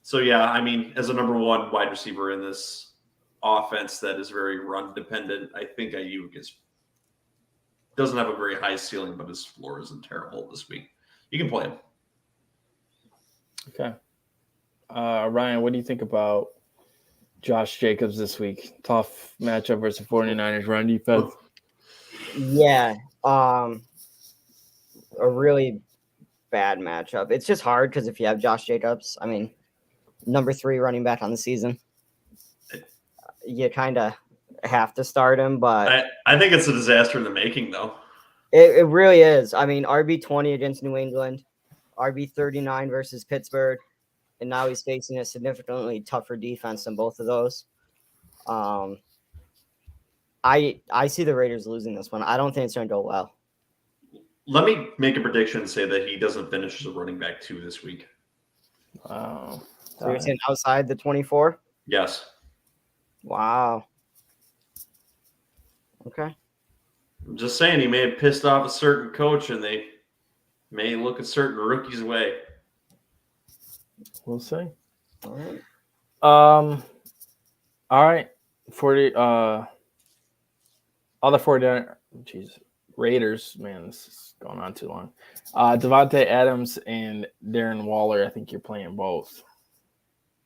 So, yeah, I mean, as a number 1 wide receiver in this offense that is very run-dependent, I think Ayuk doesn't have a very high ceiling, but his floor isn't terrible this week. You can play him. Okay. Ryan, what do you think about Josh Jacobs this week? Tough matchup versus 49ers run defense. Yeah. A really bad matchup. It's just hard because if you have Josh Jacobs, I mean, number 3 running back on the season, you kind of have to start him. But I think it's a disaster in the making, though. It really is. I mean, RB20 against New England, RB39 versus Pittsburgh, and now he's facing a significantly tougher defense than both of those. I see the Raiders losing this one. I don't think it's going to go well. Let me make a prediction and say that he doesn't finish as a running back 2 this week. Wow. So you're saying outside the 24? Yes. Wow. Okay. I'm just saying he may have pissed off a certain coach and they may look a certain rookie's way. We'll see. All right. All right. 40 other 49 Raiders, man, this is going on too long. Devontae Adams and Darren Waller, I think you're playing both.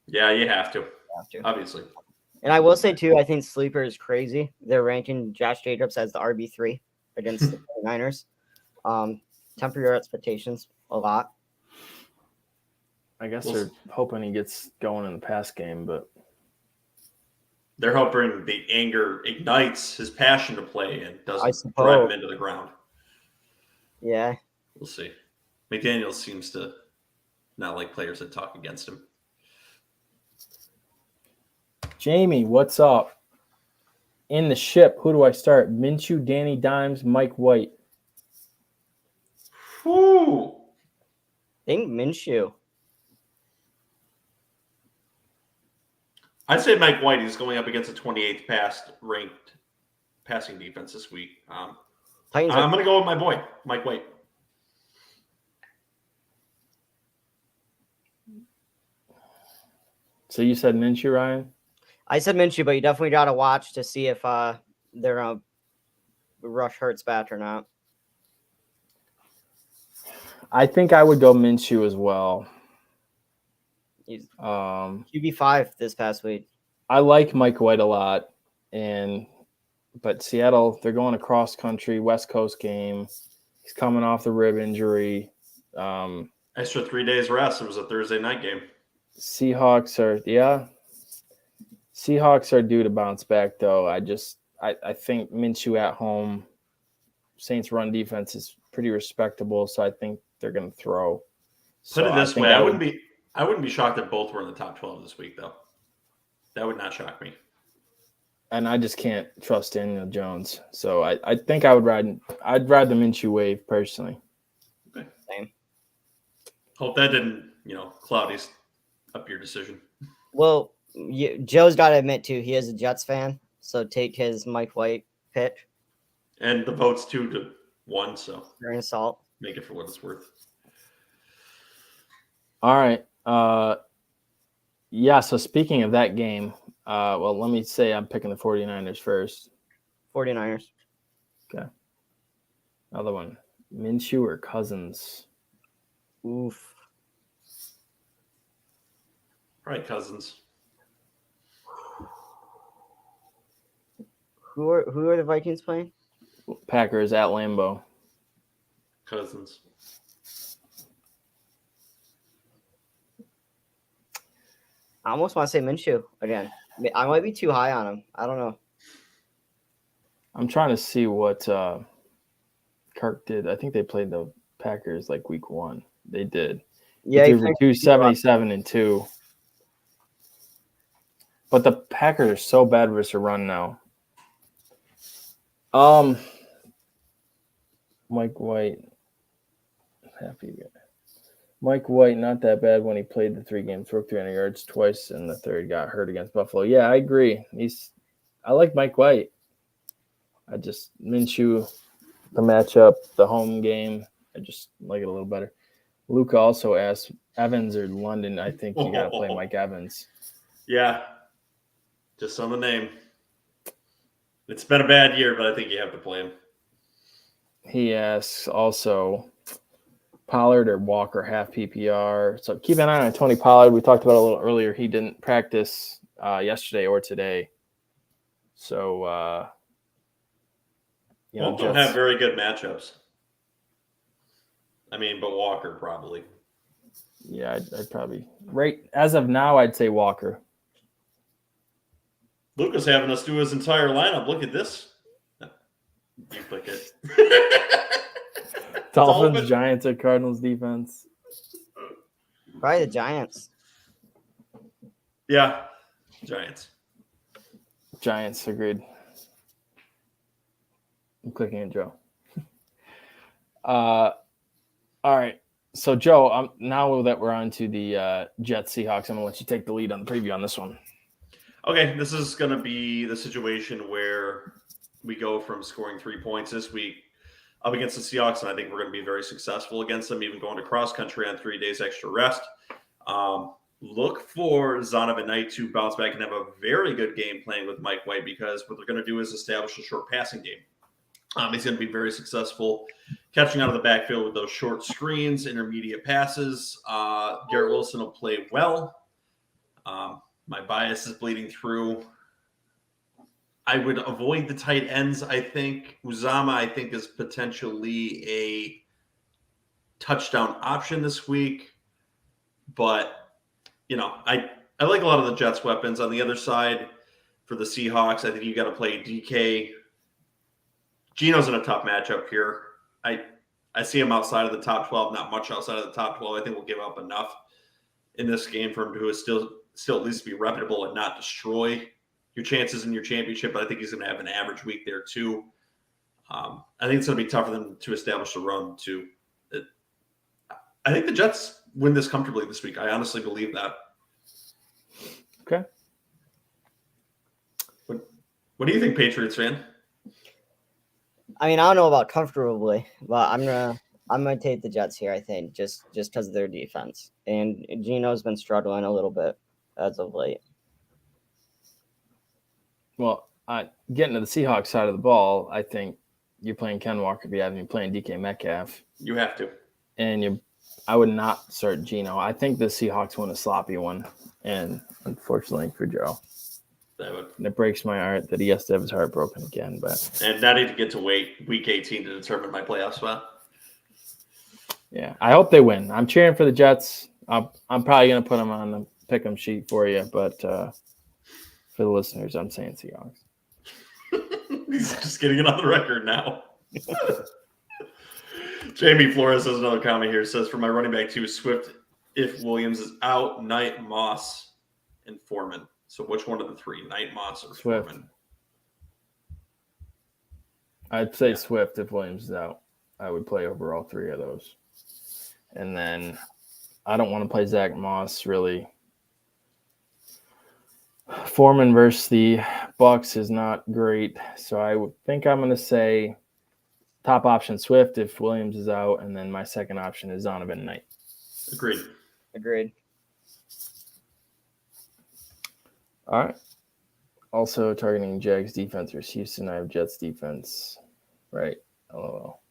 Yeah, you have to. Obviously. And I will say, too, I think Sleeper is crazy. They're ranking Josh Jacobs as the RB3 against the 49ers. Temper your expectations a lot. I guess they're hoping he gets going in the pass game, but they're hoping the anger ignites his passion to play and doesn't drive him into the ground. Yeah. We'll see. McDaniels seems to not like players that talk against him. Jamie, what's up? In the ship, who do I start? Minshew, Danny Dimes, Mike White. Whew. I think Minshew. I'd say Mike White. He's going up against a 28th ranked passing defense this week. I'm going to go with my boy, Mike White. So you said Minshew, Ryan? I said Minshew, but you definitely got to watch to see if they're going to rush Hurts back or not. I think I would go Minshew as well. He's QB5 this past week. I like Mike White a lot, but Seattle, they're going across country, West Coast game. He's coming off the rib injury. Extra 3 days rest. It was a Thursday night game. Seahawks are due to bounce back, though. I think Minshew at home, Saints run defense is pretty respectable, so I think they're going to throw. Put it this way, I wouldn't be shocked if both were in the top 12 this week, though. That would not shock me. And I just can't trust Daniel Jones, so I think I'd ride the Minshew wave personally. Okay. Same. Hope that didn't, cloud up your decision. Well, Joe's got to admit, too, he is a Jets fan, so take his Mike White pick. And the vote's 2-1, so grain of salt. Make it for what it's worth. All right. Yeah, so speaking of that game, well, let me say I'm picking the 49ers first. 49ers. Okay. Other one, Minshew or Cousins? Oof. Probably Cousins. Who are the Vikings playing? Packers at Lambeau. Cousins. I almost want to say Minshew again. I might be too high on him. I don't know. I'm trying to see what Kirk did. I think they played the Packers like week 1. They did. Yeah, he threw for 277 and 2. But the Packers are so bad versus a run now. Mike White. Happy guy. Mike White, not that bad when he played the 3 games, broke 300 yards twice, and the third got hurt against Buffalo. Yeah, I agree. I like Mike White. I just Minshew, the matchup, the home game. I just like it a little better. Luca also asked Evans or London. I think you got to play Mike Evans. Yeah, just on the name. It's been a bad year, but I think you have to play him. He asks also Pollard or Walker half PPR. So keep an eye on Tony Pollard. We talked about it a little earlier. He didn't practice yesterday or today. So, Both don't have very good matchups. I mean, but Walker probably. Yeah, I'd probably as of now, I'd say Walker. Luca's having us do his entire lineup. Look at this. You click it. Dolphins, Giants, or Cardinals defense? Probably the Giants. Yeah, Giants. Giants, agreed. I'm clicking at Joe. All right. So, Joe, now that we're on to the Jets Seahawks, I'm going to let you take the lead on the preview on this one. Okay, this is going to be the situation where we go from scoring 3 points this week up against the Seahawks, and I think we're going to be very successful against them, even going to cross-country on 3 days extra rest. Look for Zonovan Knight to bounce back and have a very good game playing with Mike White, because what they're going to do is establish a short passing game. He's going to be very successful catching out of the backfield with those short screens, intermediate passes. Garrett Wilson will play well. My bias is bleeding through. I would avoid the tight ends, I think. Uzama, I think, is potentially a touchdown option this week. But, I like a lot of the Jets' weapons. On the other side, for the Seahawks, I think you got to play DK. Geno's in a tough matchup here. I see him outside of the top 12, not much outside of the top 12. I think we'll give up enough in this game for him to still at least be reputable and not destroy your chances in your championship. But I think he's going to have an average week there too. I think it's going to be tough for them to establish a run too. I think the Jets win this comfortably this week. I honestly believe that. Okay. What do you think, Patriots fan? I mean, I don't know about comfortably, but I'm gonna take the Jets here. I think just because of their defense, and Geno's been struggling a little bit as of late. Well, getting to the Seahawks side of the ball, I think you're playing Ken Walker. You're playing DK Metcalf. You have to. And I would not start Geno. I think the Seahawks win a sloppy one, and unfortunately for Joe. And it breaks my heart that he has to have his heart broken again. And now I need to get to week 18 to determine my playoff spot. Yeah, I hope they win. I'm cheering for the Jets. I'm probably going to put them on the pick 'em sheet for you, but for the listeners, I'm saying Seahawks. He's just getting it on the record now. Jamie Flores has another comment here. It says, for my running back 2, Swift, if Williams is out, Knight, Moss, and Foreman. So which one of the 3, Knight, Moss, or Swift? Foreman? I'd say Swift if Williams is out. I would play over all 3 of those. And then I don't want to play Zach Moss, really. Foreman versus the Bucks is not great. So I would think I'm going to say top option Swift if Williams is out, and then my second option is Zonovan Knight. Agreed. All right. Also targeting Jags defense versus Houston. I have Jets defense. Right. LOL.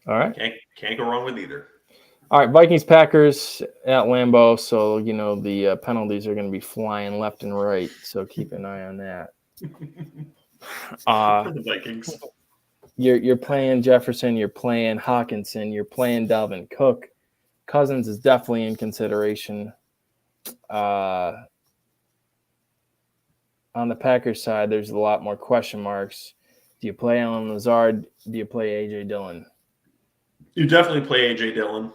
All right. Can't go wrong with either. All right. Vikings Packers at Lambeau. So, the penalties are going to be flying left and right. So keep an eye on that. The Vikings. You're playing Jefferson. You're playing Hawkinson. You're playing Dalvin Cook. Cousins is definitely in consideration. On the Packers side, there's a lot more question marks. Do you play Allen Lazard? Do you play A.J. Dillon? You definitely play A.J. Dillon.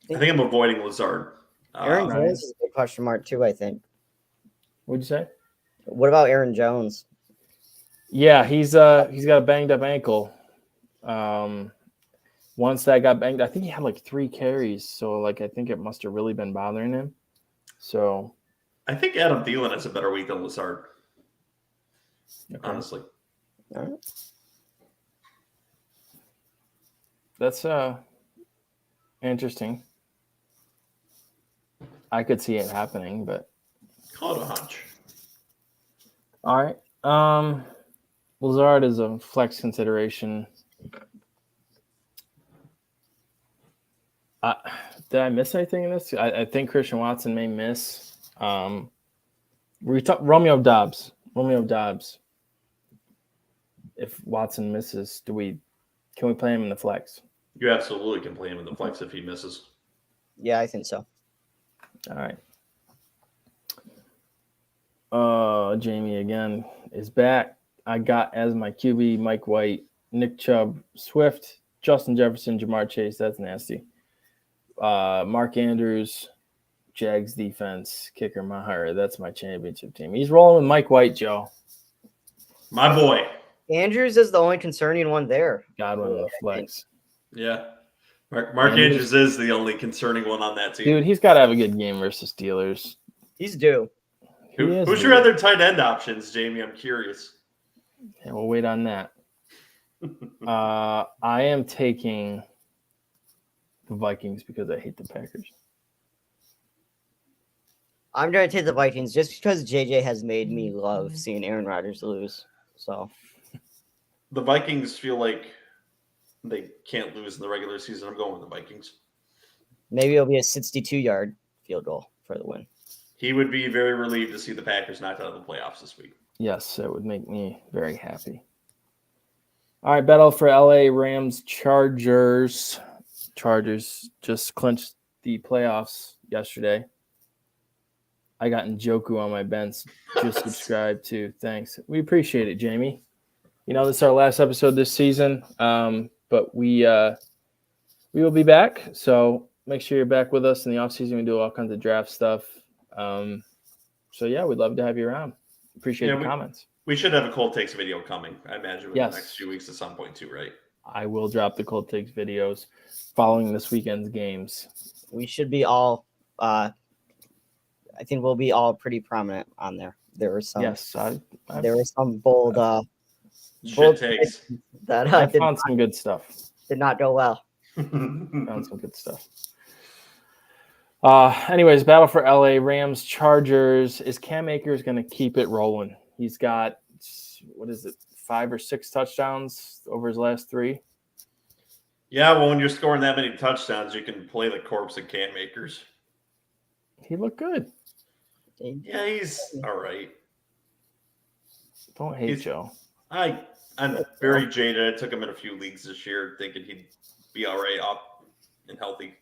I think I'm avoiding Lazard. Aaron Jones is a question mark too, I think. What'd you say? What about Aaron Jones? Yeah, he's got a banged up ankle. Once that got banged, I think he had like 3 carries. So I think it must have really been bothering him. So I think Adam Thielen has a better week than Lazard. Okay. Honestly. All right. That's interesting. I could see it happening, but call it a hunch. All right. Lazard is a flex consideration. Did I miss anything in this? I think Christian Watson may miss. We talk Romeo Doubs. If Watson misses, can we play him in the flex? You absolutely can play him in the flex if he misses. Yeah, I think so. All right. Jamie again is back. I got as my QB Mike White, Nick Chubb, Swift, Justin Jefferson, Jamar Chase. That's nasty. Mark Andrews, Jags defense, kicker Maher. That's my championship team. He's rolling with Mike White, Joe. My boy. Andrews is the only concerning one there. Godwin in the flex. Yeah. Mark Andrews is the only concerning one on that team. Dude, he's got to have a good game versus Steelers. He's due. Who's your other tight end options, Jamie? I'm curious. Yeah, we'll wait on that. I am taking the Vikings because I hate the Packers. I'm going to take the Vikings just because JJ has made me love seeing Aaron Rodgers lose. So the Vikings feel like they can't lose in the regular season. I'm going with the Vikings. Maybe it'll be a 62-yard field goal for the win. He would be very relieved to see the Packers knocked out of the playoffs this week. Yes, that would make me very happy. All right, battle for LA Rams Chargers. Chargers just clinched the playoffs yesterday. I got Njoku on my bench. Just subscribe to. Thanks. We appreciate it, Jamie. This is our last episode this season, but we will be back. So make sure you're back with us in the offseason. We do all kinds of draft stuff. So, yeah, we'd love to have you around. Appreciate the comments. We should have a Cold Takes video coming, I imagine, within the next few weeks at some point too, right? I will drop the Cold Takes videos following this weekend's games. We should be all I think we'll be all pretty prominent on there. There were some there were some bold takes that I found some good stuff. Did not go well. Found some good stuff. Anyways, battle for LA Rams Chargers. Is Cam Akers going to keep it rolling? He's got 5 or 6 touchdowns over his last 3. Yeah, well, when you're scoring that many touchdowns, you can play the corpse of Cam Akers. He looked good. Yeah, he's all right. Don't hate Joe. I'm very jaded. I took him in a few leagues this year thinking he'd be all right up and healthy.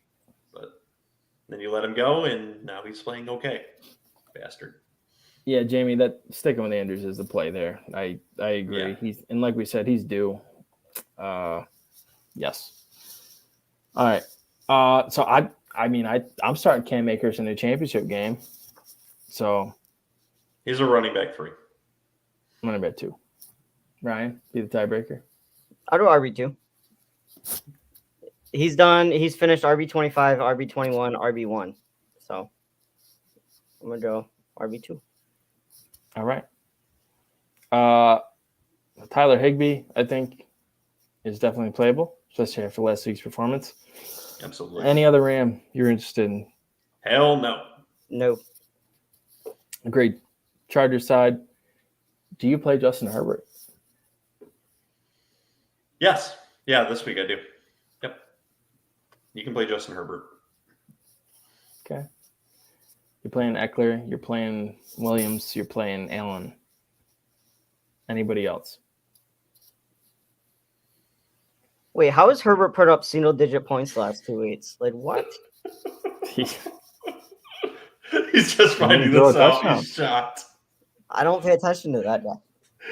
But then you let him go, and now he's playing okay. Bastard. Yeah, Jamie, that sticking with Andrews is the play there. I agree. Yeah. And like we said, he's due. Yes. All right. So I'm starting Cam Akers in the championship game. So he's a running back 3. Running back 2. Ryan, be the tiebreaker. I'll do RB2. He's done. He's finished RB25, RB21, RB1. So I'm going to go RB2. All right. Tyler Higbee, I think, is definitely playable, especially after last week's performance. Absolutely. Any other Ram you're interested in? Hell no. Nope. Great. Chargers side. Do you play Justin Herbert? Yes. Yeah, this week I do. Yep. You can play Justin Herbert. Okay. You're playing Eckler. You're playing Williams. You're playing Allen. Anybody else? Wait, how has Herbert put up single-digit points the last 2 weeks? Like, what? He's just finding Throw a this out. touchdown. He's shocked. I don't pay attention to that guy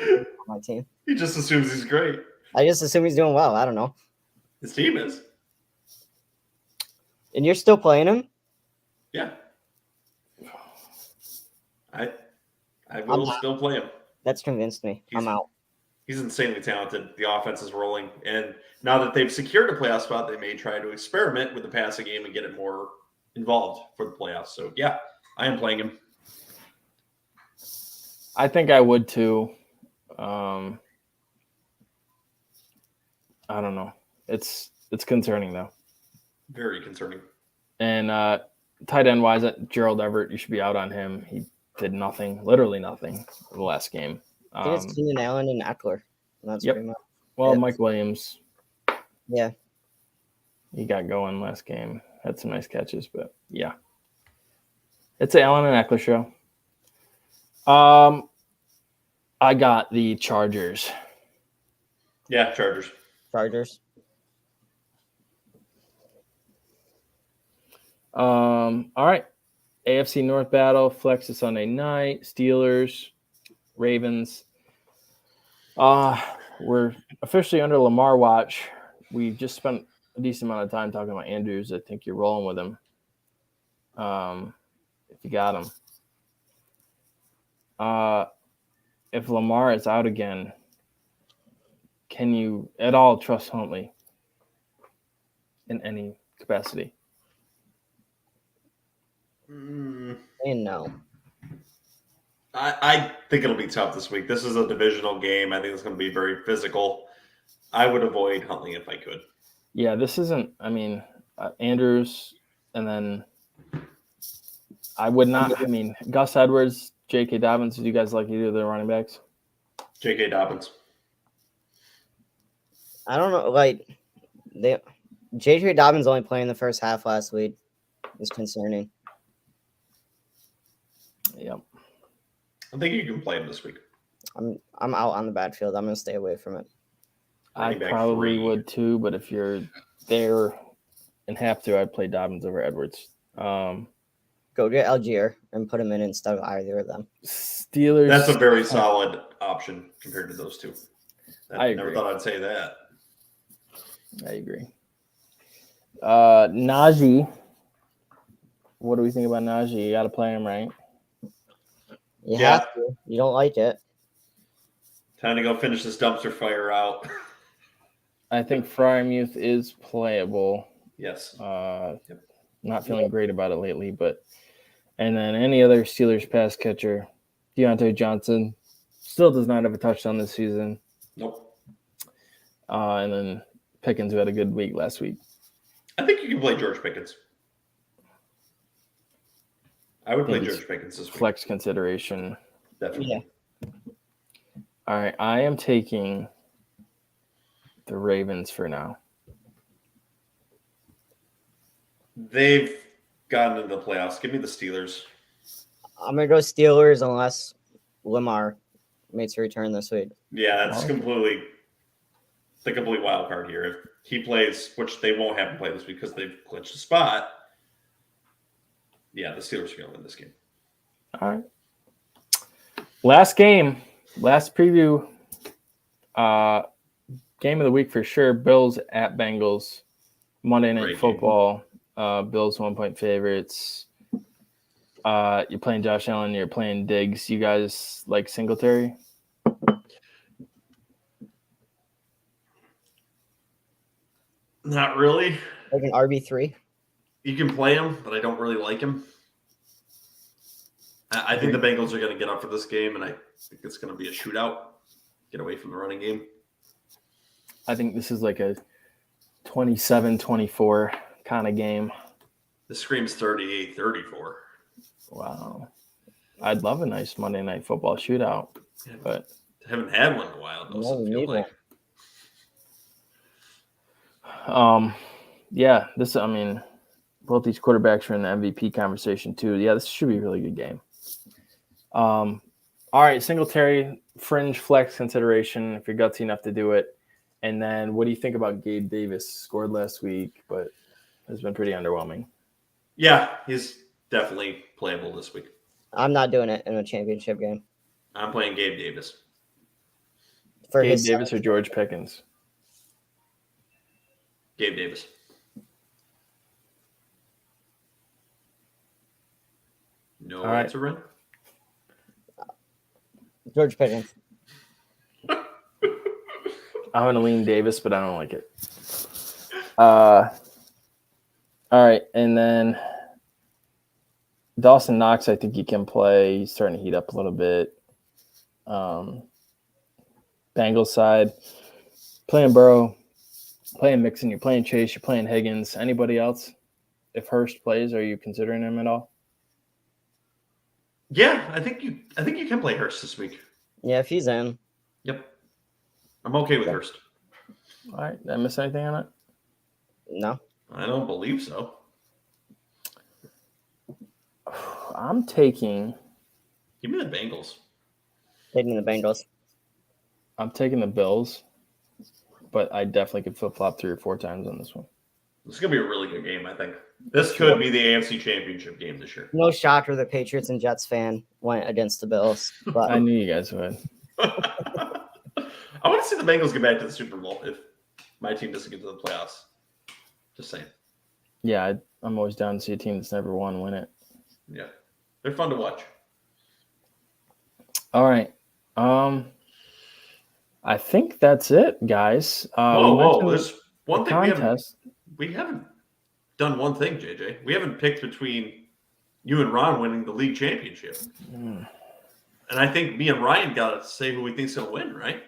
on my team. He just assumes he's great. I just assume he's doing well. I don't know. His team is. And you're still playing him? Yeah. I will still play him. That's convinced me. I'm out. He's insanely talented. The offense is rolling. And now that they've secured a playoff spot, they may try to experiment with the passing game and get it more involved for the playoffs. So, yeah, I am playing him. I think I would too. I don't know. It's concerning though. Very concerning. And tight end wise, Gerald Everett, you should be out on him. He did nothing, literally nothing, in the last game. I think it's Keenan Allen and Eckler. That's Yep. pretty much. Well, it. Mike Williams, Yeah. he got going last game. Had some nice catches, but yeah, it's an Allen and Eckler show. I got the Chargers. Yeah, Chargers. All right. AFC North battle, flex is Sunday night. Steelers, Ravens. We're officially under Lamar watch. We just spent a decent amount of time talking about Andrews. I think you're rolling with him. If you got him. If Lamar is out again, can you at all trust Huntley in any capacity? And no. I think it'll be tough this week. This is a divisional game. I think it's going to be very physical. I would avoid Huntley if I could. Yeah, this isn't, Andrews, and then I would not, Gus Edwards, J.K. Dobbins, do you guys like either of the running backs? J.K. Dobbins. I don't know. Like, J.K. Dobbins only playing the first half last week is concerning. Yep. I think you can play him this week. I'm out on the backfield. I'm going to stay away from it. I probably would too, but if you're there and have to, I'd play Dobbins over Edwards. Go get Algier and put him in instead of either of them. Steelers. That's a very solid option compared to those two. I never agree. thought I'd say that. I agree. Najee. What do we think about Najee? You got to play him, right? You have to. You don't like it. Time to go finish this dumpster fire out. I think Fryermuth is playable. Yes. Not feeling great about it lately, but and then any other Steelers pass catcher, Deontay Johnson, still does not have a touchdown this season. Nope. And then Pickens, who had a good week last week. I think you can play George Pickens. I would play George Pickens this week. Flex consideration. Definitely. Yeah. All right, I am taking the Ravens for now. They've gotten into the playoffs. Give me the Steelers. I'm going to go Steelers unless Lamar makes a return this week. Yeah, that's completely the complete wild card here. If he plays, which they won't have him play this week because they've clinched a spot, yeah, the Steelers are going to win this game. All right. Last game, last preview, game of the week for sure. Bills at Bengals, Monday Night Football. Bills 1-point favorites. You're playing Josh Allen. You're playing Diggs. You guys like Singletary? Not really. Like an RB3? You can play him, but I don't really like him. I think the Bengals are going to get up for this game, and I think it's going to be a shootout. Get away from the running game. I think this is like a 27-24 kind of game. This screams 38-34. Wow. I'd love a nice Monday Night Football shootout, Yeah, but haven't had one in a while. Though, so No, it feels neither. like. yeah, both these quarterbacks are in the MVP conversation too. Yeah, this should be a really good game. All right, Singletary, fringe flex consideration if you're gutsy enough to do it. And then what do you think about Gabe Davis? Scored last week, but has been pretty underwhelming. Yeah, he's definitely playable this week. I'm not doing it in a championship game. I'm playing Gabe Davis. For Gabe his Davis or George Pickens? Gabe Davis. No All right. answer, Ren? George Pickens. I'm going to lean Davis, but I don't like it. All right, and then Dawson Knox, I think he can play. He's starting to heat up a little bit. Bengals side, playing Burrow, playing Mixon, you're playing Chase, you're playing Higgins. Anybody else? If Hurst plays, are you considering him at all? Yeah, I think you can play Hurst this week. Yeah, if he's in. Yep. I'm okay with Hurst. All right, did I miss anything on it? No. I don't believe so. I'm taking Give me the Bengals. Taking the Bengals. the Bills, but I definitely could flip-flop 3 or 4 times on this one. This is going to be a really good game, I think. This could be the AFC Championship game this year. No shocker the Patriots and Jets fan went against the Bills. But I knew you guys would. I want to see the Bengals get back to the Super Bowl if my team doesn't get to the playoffs. Just saying. Yeah, I'm always down to see a team that's never won win it. Yeah. They're fun to watch. All right. I think that's it, guys. Whoa. There's one the thing contest. we haven't done one thing, JJ. We haven't picked between you and Ron winning the league championship. And I think me and Ryan got to say who we think's going to win, right?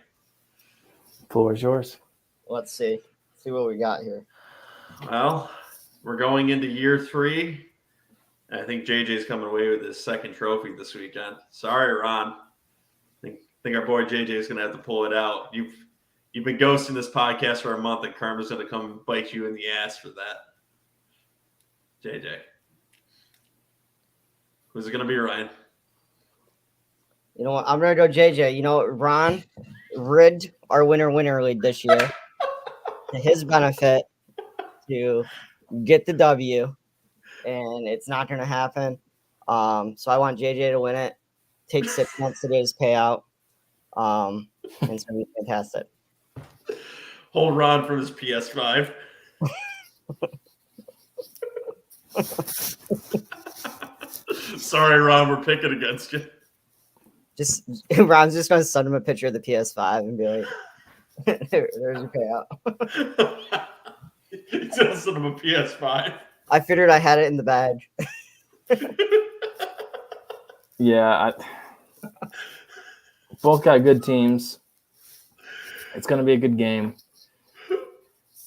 Floor is yours. let's see what we got here. Well, we're going into year 3. And I think JJ's coming away with his second trophy this weekend. Sorry, Ron. I think our boy JJ is going to have to pull it out. You've been ghosting this podcast for a month, and Karma's going to come bite you in the ass for that. JJ. Who's it going to be, Ryan? You know what? I'm going to go JJ. You know, Ron rigged our winner league this year to his benefit to get the W, and it's not going to happen. So I want JJ to win it. Take 6 months to get his payout. And it's going to be fantastic. Hold Ron from his PS5. Sorry, Ron, we're picking against you. Ron's just going to send him a picture of the PS5 and be like, there's your payout. He's going to send him a PS5. I figured I had it in the bag. Yeah, both got good teams. It's going to be a good game.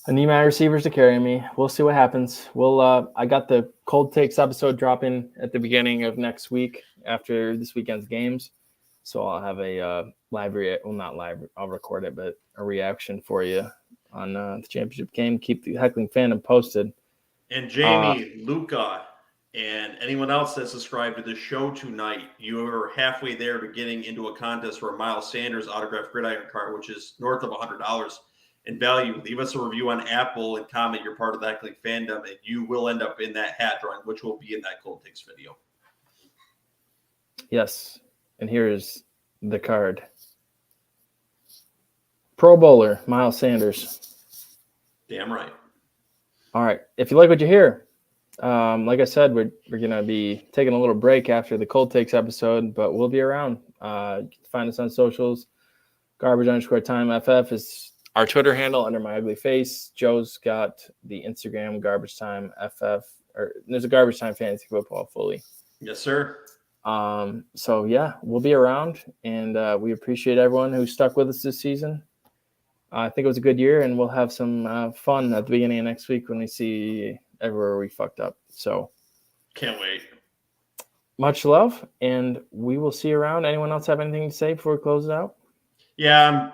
I need my receivers to carry me. We'll see what happens. I got the cold takes episode dropping at the beginning of next week after this weekend's games. So I'll have a I'll record it, but a reaction for you on the championship game. Keep the heckling fandom posted. And Jamie, Luca, and anyone else that subscribed to the show tonight, you are halfway there to getting into a contest for a Miles Sanders autographed gridiron card, which is north of $100 in value. Leave us a review on Apple and comment you're part of the heckling fandom, and you will end up in that hat drawing, which will be in that cold takes video. Yes. And here's the card. Pro Bowler, Miles Sanders. Damn right. All right. If you like what you hear, like I said, we're going to be taking a little break after the cold takes episode, but we'll be around. You can find us on socials. Garbage_time FF is our Twitter handle under my ugly face. Joe's got the Instagram Garbage Time FF, or there's a Garbage Time Fantasy Football fully. Yes, sir. So yeah, we'll be around, and we appreciate everyone who stuck with us this season. I think it was a good year, and we'll have some fun at the beginning of next week when we see everywhere we fucked up. So can't wait. much love, and we will see you around. Anyone else have anything to say before we close it out? Yeah,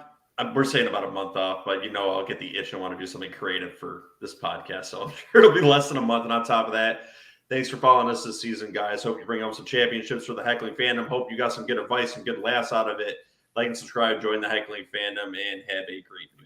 we're saying about a month off, but I'll get the itch and want to do something creative for this podcast. So I'm sure it'll be less than a month. And on top of that, thanks for following us this season, guys. Hope you bring home some championships for the Heckling Fandom. Hope you got some good advice, some good laughs out of it. Like and subscribe, join the Heckling Fandom, and have a great week.